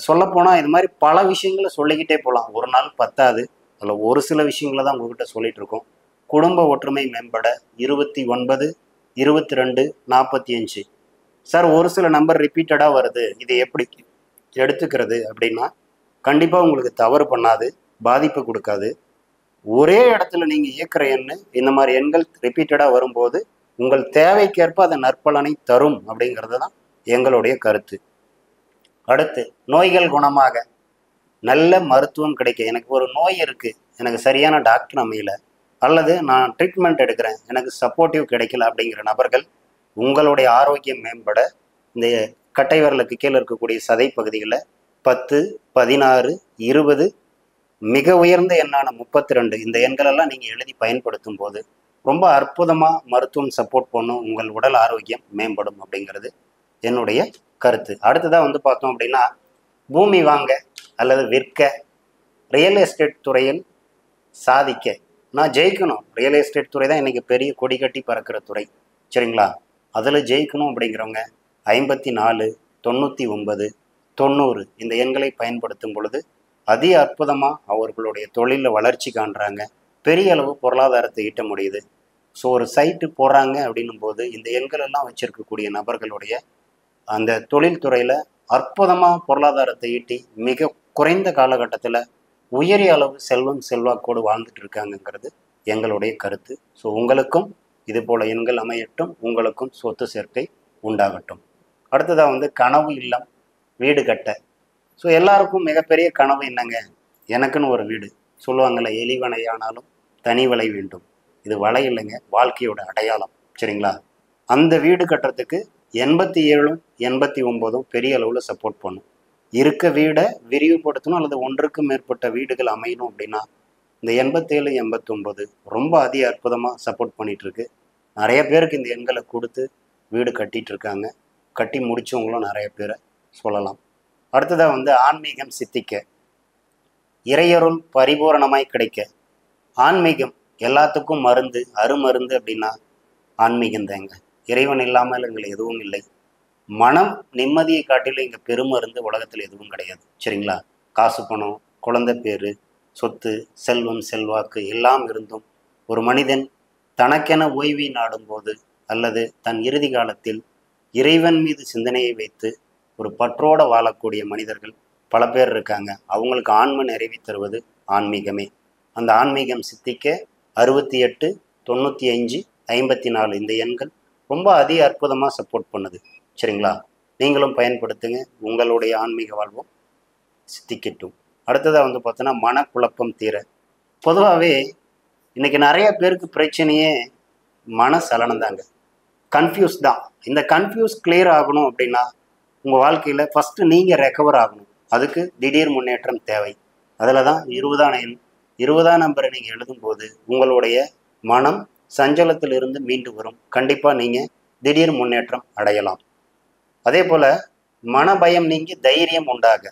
சொல்லப்போனால் இது மாதிரி பல விஷயங்களை சொல்லிக்கிட்டே போகலாம். ஒரு நாள் பத்தாது. அதில் ஒரு சில விஷயங்களை தான் உங்ககிட்ட சொல்லிட்டு இருக்கோம். குடும்ப ஒற்றுமை மேம்பட 29, 22, 45. சார், ஒரு சில நம்பர் ரிப்பீட்டடாக வருது, இது எப்படி எடுத்துக்கிறது அப்படின்னா, கண்டிப்பாக உங்களுக்கு தவறு பண்ணாது, பாதிப்பு கொடுக்காது. ஒரே இடத்துல நீங்கள் இயக்கிற எண்ணு இந்த மாதிரி எண்கள் ரிப்பீட்டடாக வரும்போது உங்கள் தேவைக்கேற்ப அதை நற்பலனை தரும் அப்படிங்கிறது தான் எங்களுடைய கருத்து. அடுத்து, நோய்கள் குணமாக நல்ல மருத்துவம் கிடைக்க. எனக்கு ஒரு நோய் இருக்குது, எனக்கு சரியான டாக்டர் அமையல, அல்லது நான் ட்ரீட்மெண்ட் எடுக்கிறேன், எனக்கு சப்போர்ட்டிவ் கிடைக்கல அப்படிங்கிற நபர்கள் உங்களுடைய ஆரோக்கியம் மேம்பட இந்த கட்டை விரலுக்கு கீழே இருக்கக்கூடிய சதை பகுதிகளில் 10, 16, 20, மிக உயர்ந்த எண்ணான 32 இந்த எண்களெல்லாம் நீங்கள் எழுதி பயன்படுத்தும் போது ரொம்ப அற்புதமாக மருத்துவம் சப்போர்ட் பண்ணும், உங்கள் உடல் ஆரோக்கியம் மேம்படும் அப்படிங்கிறது என்னுடைய கருத்து. அடுத்ததாக வந்து பார்த்தோம் அப்படின்னா, பூமி வாங்க அல்லது விற்க, ரியல் எஸ்டேட் துறையில் சாதிக்க, நான் ஜெயிக்கணும். ரியல் எஸ்டேட் துறை தான் இன்றைக்கி பெரிய கொடி கட்டி பறக்கிற துறை, சரிங்களா? அதில் ஜெயிக்கணும் அப்படிங்கிறவங்க 54, 99, 90 இந்த எண்களை பயன்படுத்தும் பொழுது அதி அற்புதமாக அவர்களுடைய தொழிலில் வளர்ச்சி காண்றாங்க, பெரிய அளவு பொருளாதாரத்தை ஈட்ட முடியுது. ஸோ ஒரு சைட்டு போடுறாங்க அப்படின்னும் போது இந்த எண்கள் எல்லாம் வச்சிருக்கக்கூடிய நபர்களுடைய அந்த தொழில்துறையில் அற்புதமாக பொருளாதாரத்தை ஈட்டி மிக குறைந்த காலகட்டத்தில் உயரிய அளவு செல்வம் செல்வாக்கோடு வாழ்ந்துட்டு இருக்காங்கங்கிறது எங்களுடைய கருத்து. ஸோ உங்களுக்கும் இது போல எண்கள் அமையட்டும், உங்களுக்கும் சொத்து சேர்க்கை உண்டாகட்டும். அடுத்ததாக வந்து கனவு இல்லம் வீடு கட்ட. ஸோ எல்லாருக்கும் மிகப்பெரிய கனவு என்னங்க? எனக்குன்னு ஒரு வீடு. சொல்லுவாங்கள்ல, எலிவனை ஆனாலும் தனி வலை வேண்டும். இது வலை இல்லைங்க, வாழ்க்கையோட அடையாளம், சரிங்களா? அந்த வீடு கட்டுறதுக்கு 87, 89 பெரிய அளவில் சப்போர்ட் பண்ணும். இருக்க வீடை விரிவுபடுத்தணும் அல்லது ஒன்றுக்கும் மேற்பட்ட வீடுகள் அமையணும் அப்படின்னா இந்த 87, 89 ரொம்ப அதி அற்புதமாக சப்போர்ட் பண்ணிகிட்ருக்கு. நிறைய பேருக்கு இந்த எண்களை கொடுத்து வீடு கட்டிகிட்டு இருக்காங்க, கட்டி முடித்தவங்களும் நிறைய பேரை சொல்லலாம். அடுத்ததாக வந்து ஆன்மீகம் சித்திக்க, இறையருள் பரிபூரணமாய் கிடைக்க. ஆன்மீகம் எல்லாத்துக்கும் மருந்து, அருமருந்து அப்படின்னா ஆன்மீகம் தாங்க. இறைவன் இல்லாமல் எங்களுக்கு எதுவும் இல்லை. மனம் நிம்மதியை காட்டிலும் இங்கே பெருமருந்து உலகத்தில் எதுவும் கிடையாது, சரிங்களா? காசு பணம், குழந்தை பேர், சொத்து, செல்வம், செல்வாக்கு எல்லாம் இருந்தும் ஒரு மனிதன் தனக்கென ஓய்வை நாடும்போது அல்லது தன் இறுதி காலத்தில் இறைவன் மீது சிந்தனையை வைத்து ஒரு பற்றோடு வாழக்கூடிய மனிதர்கள் பல பேர் இருக்காங்க. அவங்களுக்கு ஆன்ம நிறைவை தருவது ஆன்மீகமே. அந்த ஆன்மீகம் சித்திக்க 68, 95, 54 இந்த எண்கள் ரொம்ப அதி அற்புதமாக சப்போர்ட் பண்ணுது, சரிங்களா? நீங்களும் பயன்படுத்துங்க, உங்களுடைய ஆன்மீக வாழ்வும் சித்திக்கட்டும். அடுத்ததாக வந்து பார்த்தோன்னா மனக்குழப்பம் தீர. பொதுவாகவே இன்றைக்கி நிறைய பேருக்கு பிரச்சனையே மனசலனம் தாங்க, கன்ஃபியூஸ் தான். இந்த கன்ஃபியூஸ் கிளியர் ஆகணும் அப்படின்னா உங்கள் வாழ்க்கையில் ஃபஸ்ட்டு நீங்கள் ரெக்கவர் ஆகணும். அதுக்கு திடீர் முன்னேற்றம் தேவை. அதில் தான் 20ஆம் நம்பரை நீங்கள் எழுதும்போது உங்களுடைய மனம் சஞ்சலத்திலிருந்து மீண்டு வரும். கண்டிப்பாக நீங்கள் திடீர் முன்னேற்றம் அடையலாம். அதே போல் மனபயம் நீங்கி தைரியம் உண்டாக.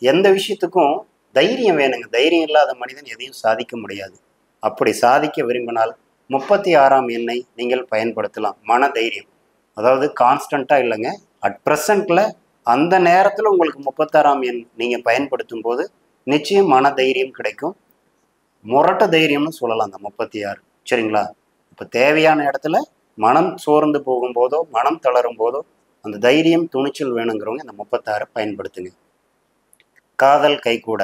எந்த விஷயத்துக்கும் தைரியம் வேணுங்க. தைரியம் இல்லாத மனிதன் எதையும் சாதிக்க முடியாது. அப்படி சாதிக்க விரும்பினால் 36ஆம் எண்ணை நீங்கள் பயன்படுத்தலாம். மன தைரியம், அதாவது கான்ஸ்டண்ட்டாக இல்லைங்க, அட் ப்ரெசண்ட்டில் அந்த நேரத்தில் உங்களுக்கு 36ஆம் எண் நீங்கள் பயன்படுத்தும் போது நிச்சயம் மன தைரியம் கிடைக்கும். முரட்ட தைரியம்னு சொல்லலாம் அந்த 36, சரிங்களா? இப்போ தேவையான இடத்துல மனம் சோர்ந்து போகும்போதோ மனம் தளரும் போதோ அந்த தைரியம் துணிச்சல் வேணுங்கிறவங்க இந்த 36 பயன்படுத்துங்க. காதல் கைகூட.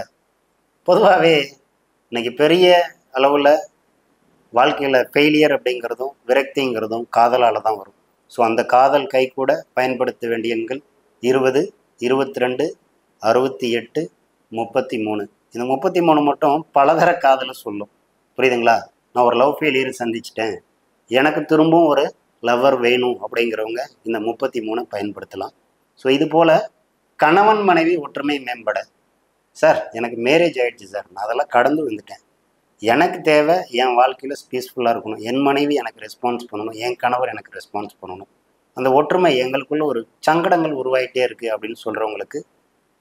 பொதுவாகவே இன்னைக்கு பெரிய அளவில் வாழ்க்கையில் ஃபெயிலியர் அப்படிங்கிறதும் விரக்திங்கிறதும் காதலால் தான் வரும். ஸோ அந்த காதல் கைகூட பயன்படுத்த வேண்டிய எண்கள் 20, 22, 68, 33. இந்த 33 மட்டும் பலதர காதலை சொல்லும், புரியுதுங்களா? நான் ஒரு லவ் ஃபெயிலியர் சந்திச்சிட்டேன், எனக்கு திரும்பவும் ஒரு லவ்வர் வேணும் அப்படிங்கிறவங்க இந்த 33 பயன்படுத்தலாம். ஸோ இது போல் கணவன் மனைவி ஒற்றுமை மேம்பட. சார், எனக்கு மேரேஜ் ஆகிடுச்சு சார், நான் அதெல்லாம் கடந்து வந்துட்டேன், எனக்கு தேவை என் வாழ்க்கையில் பீஸ்ஃபுல்லாக இருக்கணும், என் மனைவி எனக்கு ரெஸ்பான்ஸ் பண்ணணும், என் கணவர் எனக்கு ரெஸ்பான்ஸ் பண்ணணும். அந்த ஒற்றுமை எங்களுக்குள்ள ஒரு சங்கடங்கள் உருவாகிட்டே இருக்குது அப்படின்னு சொல்கிறவங்களுக்கு,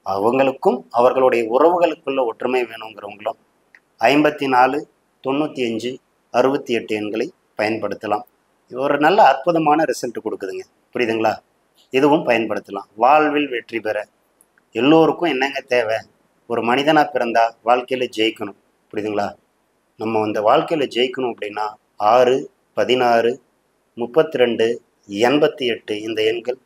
அவங்களுக்கும் அவர்களுடைய உறவுகளுக்குள்ள ஒற்றுமை வேணுங்கிறவங்களும் 54 95 68 எண்களை பயன்படுத்தலாம். இது ஒரு நல்ல அற்புதமான ரிசல்ட் கொடுக்குதுங்க. புரியுதுங்களா? இதுவும் பயன்படுத்தலாம். வாழ்வில் வெற்றி பெற எல்லோருக்கும் என்னங்க தேவை? ஒரு மனிதனாக பிறந்தா வாழ்க்கையில் ஜெயிக்கணும். புரியுதுங்களா? நம்ம அந்த வாழ்க்கையில் ஜெயிக்கணும் அப்படின்னா 6 16 32 88 இந்த எண்கள்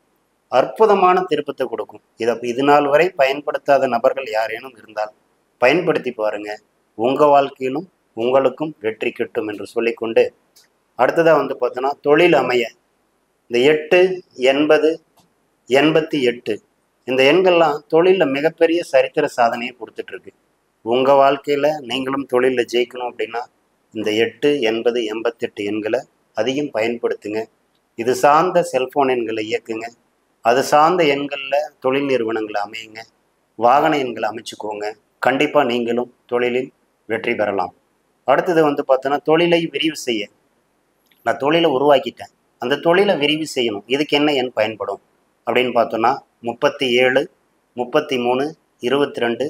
அற்புதமான திருப்பத்தை கொடுக்கும். இது நாள் வரை பயன்படுத்தாத நபர்கள் யாரேனும் இருந்தால் பயன்படுத்தி பாருங்க. உங்கள் வாழ்க்கையிலும் உங்களுக்கும் வெற்றி கிட்டும் என்று சொல்லிக்கொண்டு, அடுத்ததாக பார்த்தோன்னா தொழில் அமைய இந்த 8 80 88 இந்த எண்கள்லாம் தொழிலில் மிகப்பெரிய சரித்திர சாதனையை கொடுத்துட்ருக்கு. உங்கள் வாழ்க்கையில் நீங்களும் தொழிலில் ஜெயிக்கணும் அப்படின்னா இந்த 8 80 88 எண்களை அதிகம் பயன்படுத்துங்க. இது சார்ந்த செல்ஃபோன் எண்களை இயக்குங்க. அது சார்ந்த எண்களில் தொழில் நிறுவனங்களை அமையுங்க. வாகன எண்களை அமைச்சுக்கோங்க. கண்டிப்பாக நீங்களும் தொழிலில் வெற்றி பெறலாம். அடுத்தது பார்த்தோன்னா தொழிலை விரிவு செய்ய, நான் தொழிலை உருவாக்கிட்டேன், அந்த தொழிலை விரிவு செய்யணும். இதுக்கு என்ன எண் பயன்படும் அப்படின்னு பார்த்தோன்னா 37 33 22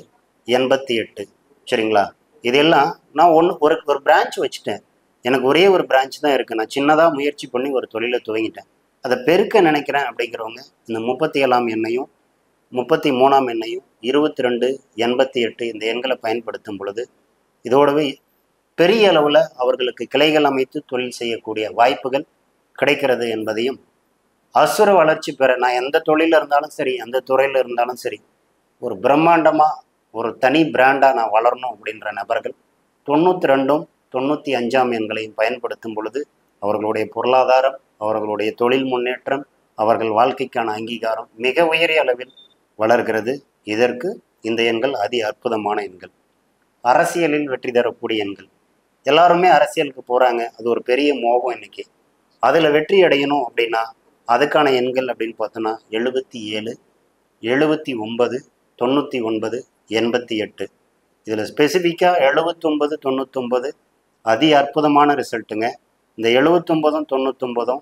88. சரிங்களா? இதெல்லாம் நான் ஒரு பிரான்ச் வச்சுட்டேன். எனக்கு ஒரே ஒரு பிரான்ச் தான் இருக்குது. நான் சின்னதாக முயற்சி பண்ணி ஒரு தொழிலை துவங்கிட்டேன். அதை பெருக்க நினைக்கிறேன் அப்படிங்கிறவங்க இந்த 37ஆம் எண்ணையும் 33ஆம் எண்ணையும் 22 88 இந்த எண்களை பயன்படுத்தும் பொழுது இதோடவே பெரிய அளவில் அவர்களுக்கு கிளைகள் அமைத்து தொழில் செய்யக்கூடிய வாய்ப்புகள் கிடைக்கிறது என்பதையும், அசுர வளர்ச்சி பெற நான் எந்த தொழிலில் இருந்தாலும் சரி, எந்த துறையில் இருந்தாலும் சரி, ஒரு பிரம்மாண்டமாக ஒரு தனி பிராண்டாக நான் வளரணும் அப்படின்ற நபர்கள் 92 95ஆம் எண்களையும் பயன்படுத்தும் பொழுது அவர்களுடைய பொருளாதாரம், அவர்களுடைய தொழில் முன்னேற்றம், அவர்கள் வாழ்க்கைக்கான அங்கீகாரம் மிக உயரிய அளவில் வளர்கிறது. இதற்கு இந்த எண்கள் அதி அற்புதமான எண்கள். அரசியலில் வெற்றி தரக்கூடிய எண்கள். எல்லாருமே அரசியலுக்கு போகிறாங்க, அது ஒரு பெரிய மோகம் இன்னைக்கு. அதில் வெற்றி அடையணும் அப்படின்னா அதுக்கான எண்கள் அப்படின்னு பார்த்தோன்னா 77 79 99 88. இதில் ஸ்பெசிஃபிக்காக 79 99 அதி அற்புதமான ரிசல்ட்டுங்க. இந்த 79 99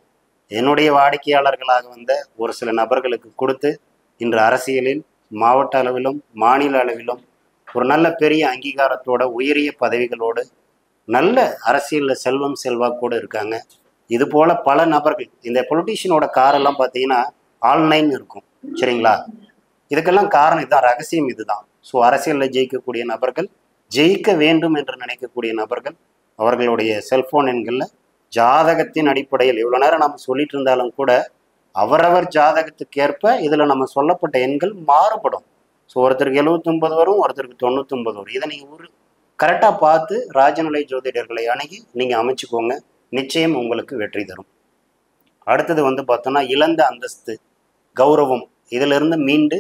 என்னுடைய வாடிக்கையாளர்களாக வந்த ஒரு சில நபர்களுக்கு கொடுத்து இன்று அரசியலில் மாவட்ட அளவிலும் மாநில அளவிலும் ஒரு நல்ல பெரிய அங்கீகாரத்தோட உயரிய பதவிகளோடு நல்ல அரசியலில் செல்வம் செல்வாக்கோடு இருக்காங்க. இது போல் பல நபர்கள். இந்த பொலிட்டீஷியனோட காரெல்லாம் பார்த்தீங்கன்னா ஆன்லைன் இருக்கும். சரிங்களா? இதுக்கெல்லாம் காரணம் இதுதான், ரகசியம் இதுதான். ஸோ அரசியலில் ஜெயிக்கக்கூடிய நபர்கள், ஜெயிக்க வேண்டும் என்று நினைக்கக்கூடிய நபர்கள் அவர்களுடைய செல்ஃபோன் எண்களில் ஜாதகத்தின் அடிப்படையில் இவ்வளோ நேரம் நம்ம சொல்லிட்டு இருந்தாலும் கூட அவரவர் ஜாதகத்துக்கு ஏற்ப இதில் நம்ம சொல்லப்பட்ட எண்கள் மாறுபடும். ஸோ ஒருத்தருக்கு 79 வரும், ஒருத்தருக்கு 99 வரும். இதை நீங்கள் கரெக்டாக பார்த்து ராஜநிலை ஜோதிடர்களை அணுகி நீங்கள் அமைச்சுக்கோங்க. நிச்சயம் உங்களுக்கு வெற்றி தரும். அடுத்தது பார்த்தோன்னா இழந்த அந்தஸ்து, கௌரவம், இதிலிருந்து மீண்டு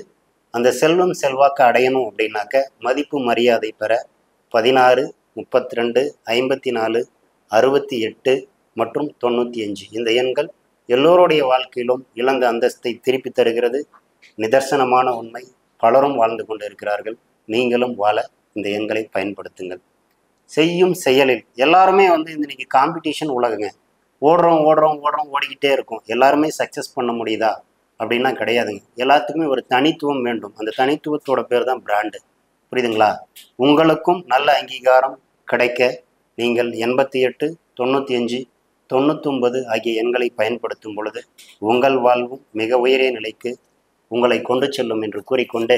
அந்த செல்வம் செல்வாக்கு அடையணும் அப்படின்னாக்க மதிப்பு மரியாதை பெற 16 32 54 68 மற்றும் 95 இந்த எண்கள் எல்லோருடைய வாழ்க்கையிலும் இழந்த அந்தஸ்தை திருப்பி தருகிறது. நிதர்சனமான உண்மை. பலரும் வாழ்ந்து கொண்டு இருக்கிறார்கள். நீங்களும் வாழ இந்த எண்களை பயன்படுத்துங்கள். செய்யும் செயலில் எல்லாருமே இன்னைக்கு காம்படிஷன் உலகங்க. ஓடுறோம் ஓடிக்கிட்டே இருக்கும். எல்லாருமே சக்ஸஸ் பண்ண முடியுதா அப்படின்னா கிடையாதுங்க. எல்லாத்துக்குமே ஒரு தனித்துவம் வேண்டும். அந்த தனித்துவத்தோட பேர் தான் பிராண்டு. புரியுதுங்களா? உங்களுக்கும் நல்ல அங்கீகாரம் கிடைக்க நீங்கள் 88 95 99 ஆகிய எண்களை பயன்படுத்தும் பொழுது உங்கள் வாழ்வும் மிக உயரிய நிலைக்கு உங்களை கொண்டு செல்லும் என்று கூறிக்கொண்டு,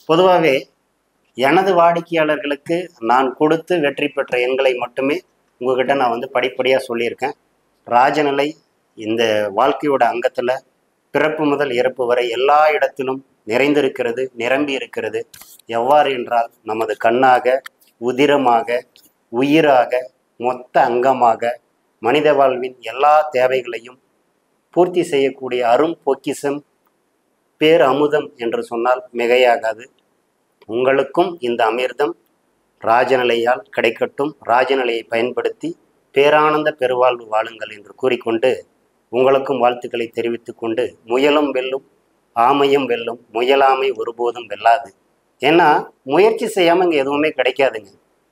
பொதுவாகவே எனது வாடிக்கையாளர்களுக்கு நான் கொடுத்து வெற்றி பெற்ற எண்களை மட்டுமே உங்ககிட்ட நான் படிப்படியாக சொல்லியிருக்கேன். ராஜநிலை இந்த வாழ்க்கையோட அங்கத்தில் பிறப்பு முதல் இறப்பு வரை எல்லா இடத்திலும் நிறைந்திருக்கிறது, நிரம்பி இருக்கிறது. எவ்வாறு என்றால் நமது கண்ணாக, உதிரமாக, உயிராக, மொத்த அங்கமாக மனித வாழ்வின் எல்லா தேவைகளையும் பூர்த்தி செய்யக்கூடிய அரும் பொக்கிஷம், பேர் அமுதம் என்று சொன்னால் மிகையாகாது. உங்களுக்கும் இந்த அமிர்தம் ராஜநிலையால் கிடைக்கட்டும். ராஜநிலையை பயன்படுத்தி பேரானந்த பெருவாழ்வு வாழுங்கள் என்று கூறிக்கொண்டு உங்களுக்கும் வாழ்த்துக்களை தெரிவித்து கொண்டு, முயலும் வெல்லும், ஆமையும் வெல்லும், முயலாமை ஒருபோதும் வெல்லாது. ஏன்னா முயற்சி செய்யாமல் இங்கே எதுவுமே கிடைக்காதுங்க.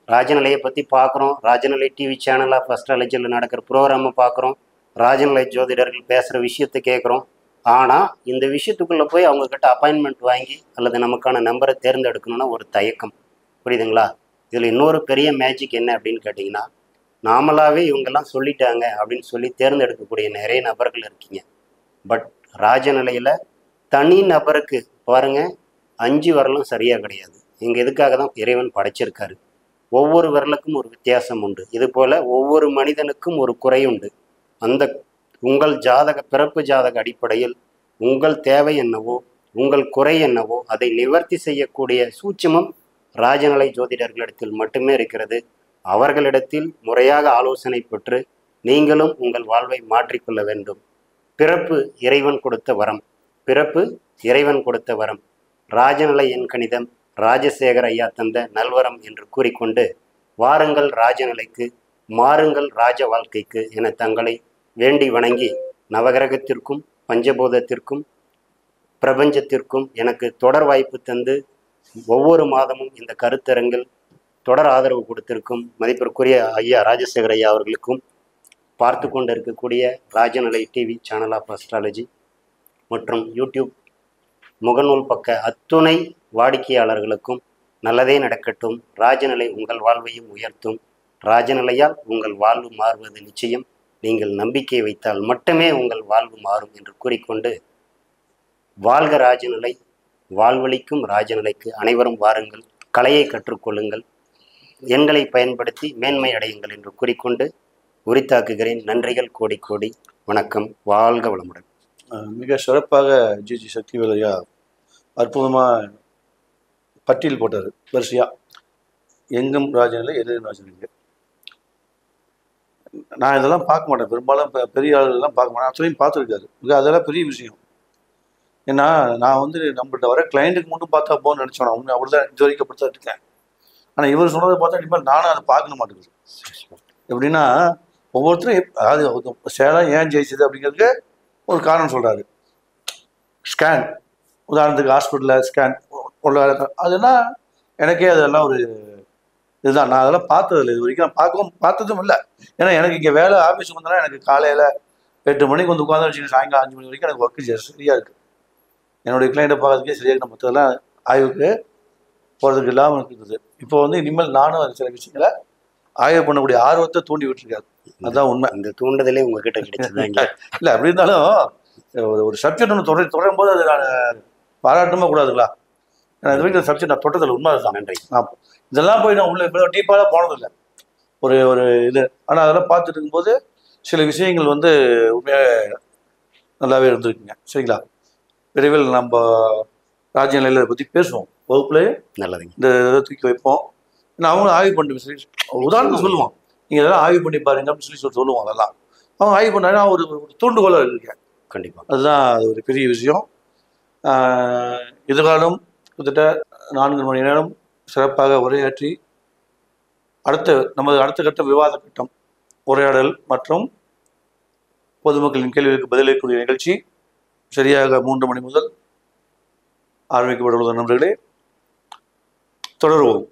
ராஜநிலையை பற்றி பார்க்குறோம், ராஜநிலை டிவி சேனலாக அஸ்ட்ராலஜியில் நடக்கிற ப்ரோக்ராமை பார்க்குறோம், ராஜநிலை ஜோதிடர்கள் பேசுகிற விஷயத்தை கேட்குறோம். ஆனால் இந்த விஷயத்துக்குள்ளே போய் அவங்கக்கிட்ட அப்பாயின்மெண்ட் வாங்கி அல்லது நமக்கான நம்பரை தேர்ந்தெடுக்கணும்னா ஒரு தயக்கம். புரியுதுங்களா? இதில் இன்னொரு பெரிய மேஜிக் என்ன அப்படின்னு கேட்டிங்கன்னா, நாமளாகவே இவங்கெல்லாம் சொல்லிட்டாங்க அப்படின்னு சொல்லி தேர்ந்தெடுக்கக்கூடிய நிறைய நபர்கள் இருக்கீங்க. பட் ராஜநிலையில் தனி நபருக்கு பாருங்கள் 5 விரலும் சரியாக கிடையாது. இங்கே எதுக்காக தான் இறைவன் படைச்சிருக்காரு. ஒவ்வொரு விரலுக்கும் ஒரு வித்தியாசம் உண்டு. இதுபோல் ஒவ்வொரு மனிதனுக்கும் ஒரு குறை உண்டு. அந்த உங்கள் பிறப்பு ஜாதக அடிப்படையில் உங்கள் தேவை என்னவோ, உங்கள் குறை என்னவோ அதை நிவர்த்தி செய்யக்கூடிய சூட்சுமம் ராஜநிலை ஜோதிடர்களிடத்தில் மட்டுமே இருக்கிறது. அவர்களிடத்தில் முறையாக ஆலோசனை பெற்று நீங்களும் உங்கள் வாழ்வை மாற்றிக்கொள்ள வேண்டும். பிறப்பு இறைவன் கொடுத்த வரம். பிறப்பு இறைவன் கொடுத்த வரம். ராஜநிலை எண்கணிதம் ராஜசேகர் ஐயா தந்த நல்வரம் என்று கூறிக்கொண்டு, வாருங்கள் ராஜநிலைக்கு, மாறுங்கள் ராஜ வாழ்க்கைக்கு என தங்களை வேண்டி வணங்கி, நவகிரகத்திற்கும் பஞ்சபூதத்திற்கும் பிரபஞ்சத்திற்கும் எனக்கு தொடர் வாய்ப்பு தந்து ஒவ்வொரு மாதமும் இந்த கருத்தரங்கில் தொடர் ஆதரவு கொடுத்திருக்கும் மதிப்பிற்குரிய ஐயா ராஜசேகர் ஐயா அவர்களுக்கும், பார்த்து கொண்டு இருக்கக்கூடிய Rajanilai TV channel of astrology மற்றும் யூடியூப் முகநூல் பக்க அத்துணை வாடிக்கையாளர்களுக்கும் நல்லதே நடக்கட்டும். ராஜநிலை உங்கள் வாழ்வையும் உயர்த்தும். ராஜநிலையால் உங்கள் வாழ்வு மாறுவது நிச்சயம். நீங்கள் நம்பிக்கை வைத்தால் மட்டுமே உங்கள் வாழ்வு மாறும் என்று கூறிக்கொண்டு, வாழ்க ராஜநிலை, வாழ்வழிக்கும் ராஜநிலைக்கு அனைவரும் வாருங்கள், கலையை கற்றுக்கொள்ளுங்கள், எண்களை பயன்படுத்தி மேன்மை அடையுங்கள் என்று கூறிக்கொண்டு உரித்தாக்குகிறேன். நன்றிகள் கோடி கோடி. வணக்கம். வாழ்க வளமுடன். மிக சிறப்பாக ஜிஜி சக்திவேல் ஐயா அற்புதமாக பட்டியல் போட்டார் வரிசையாக. எங்கும் ராஜநிலை, எதிரும் ராஜநிலை. நான் இதெல்லாம் பார்க்க மாட்டேன், பெரும்பாலும் பெரிய ஆளுகள்லாம் பார்க்க மாட்டேன். அத்தனையும் பார்த்துருக்காரு. அதெல்லாம் பெரிய விஷயம். ஏன்னா நான் வந்து நம்மள்கிட்ட வர கிளைண்ட்டுக்கு மட்டும் பார்த்தா போன்னு நினச்சோம். நான் அப்படி தான் இது வரைக்கும் அப்படி தான் இருக்கேன். ஆனால் இவர் சொன்னதை பார்த்தா இனிமேல் நானும் அதை பார்க்க மாட்டேங்குது. எப்படின்னா ஒவ்வொருத்தரும் அதாவது சேலம் ஏன் ஜெயிச்சது அப்படிங்கிறதுக்கு ஒரு காரணம் சொல்கிறாரு. ஸ்கேன், உதாரணத்துக்கு ஹாஸ்பிட்டலில் ஸ்கேன் உள்ள அதுனா எனக்கே அதெல்லாம் ஒரு இதுதான். நான் அதெல்லாம் பார்த்ததில்லை இது வரைக்கும். நான் பார்த்ததும் இல்லை. ஏன்னா எனக்கு இங்கே வேலை ஆஃபீஸுக்கு வந்தோன்னா எனக்கு காலையில் 8 மணிக்கு வந்து உட்காந்து வச்சுக்கோங்க, சாயங்காலம் 5 மணி வரைக்கும் எனக்கு ஒர்க்கு சரியாக இருக்குது. என்னுடைய கிளைண்ட்டை பார்க்கறதுக்கே சரியாக இருக்குது. மற்றதெல்லாம் ஆய்வுக்கு போகிறதுக்கு இல்லாமல் இருக்குது. இப்போ வந்து இனிமேல் நானும் சில விஷயங்களை ஆய்வு பண்ணக்கூடிய ஆர்வத்தை தூண்டி விட்டுருக்காரு. அதுதான் உண்மை. இந்த தூண்டுதலே உங்ககிட்ட கிடைச்சதுதாங்க. இல்லை அப்படி இருந்தாலும் ஒரு சப்ஜெக்ட் ஒன்று தொடரும் போது அது நான் பாராட்டமே கூடாதுங்களா? ஏன்னா இது வரைக்கும் சப்ஜெக்ட் நான் தொட்டதில்லை. உண்மை அதுதான். நன்றி. நான் இதெல்லாம் போய் நான் உள்ள இவ்வளோ டீப்பாக போனதில்லை. ஒரு இது. ஆனால் அதெல்லாம் பார்த்துட்டு இருக்கும்போது சில விஷயங்கள் வந்து உண்மையாக நல்லாவே இருந்திருக்குங்க. சரிங்களா? விரைவில் நம்ம ராஜ்யநிலையில பற்றி பேசுவோம். வகுப்புலேயே நல்லதுங்க. இந்த இதை தூக்கி வைப்போம். ஏன்னா அவங்களும் ஆய்வு பண்ணி சொல்லி உதாரணத்துக்கு சொல்லுவோம். நீங்கள் இதெல்லாம் ஆய்வு பண்ணி பாருங்க அப்படின்னு சொல்லி சொல்லுவோம். அதெல்லாம் அவங்க ஆய்வு பண்ணாங்கன்னா ஒரு தூண்டுகோலாக இருக்கேன். கண்டிப்பாக அதுதான் அது ஒரு பெரிய விஷயம். எதிர்காலம் கிட்டத்தட்ட 4 மணி நேரம் சிறப்பாக உரையாற்றி நமது அடுத்த கட்ட விவாத கட்டம் உரையாடல் மற்றும் பொதுமக்களின் கேள்விகளுக்கு பதிலளிக்கக்கூடிய நிகழ்ச்சி சரியாக 3 மணி முதல் ஆரம்பிக்கப்பட்டுள்ள நண்பர்களே, தொடருவோம்.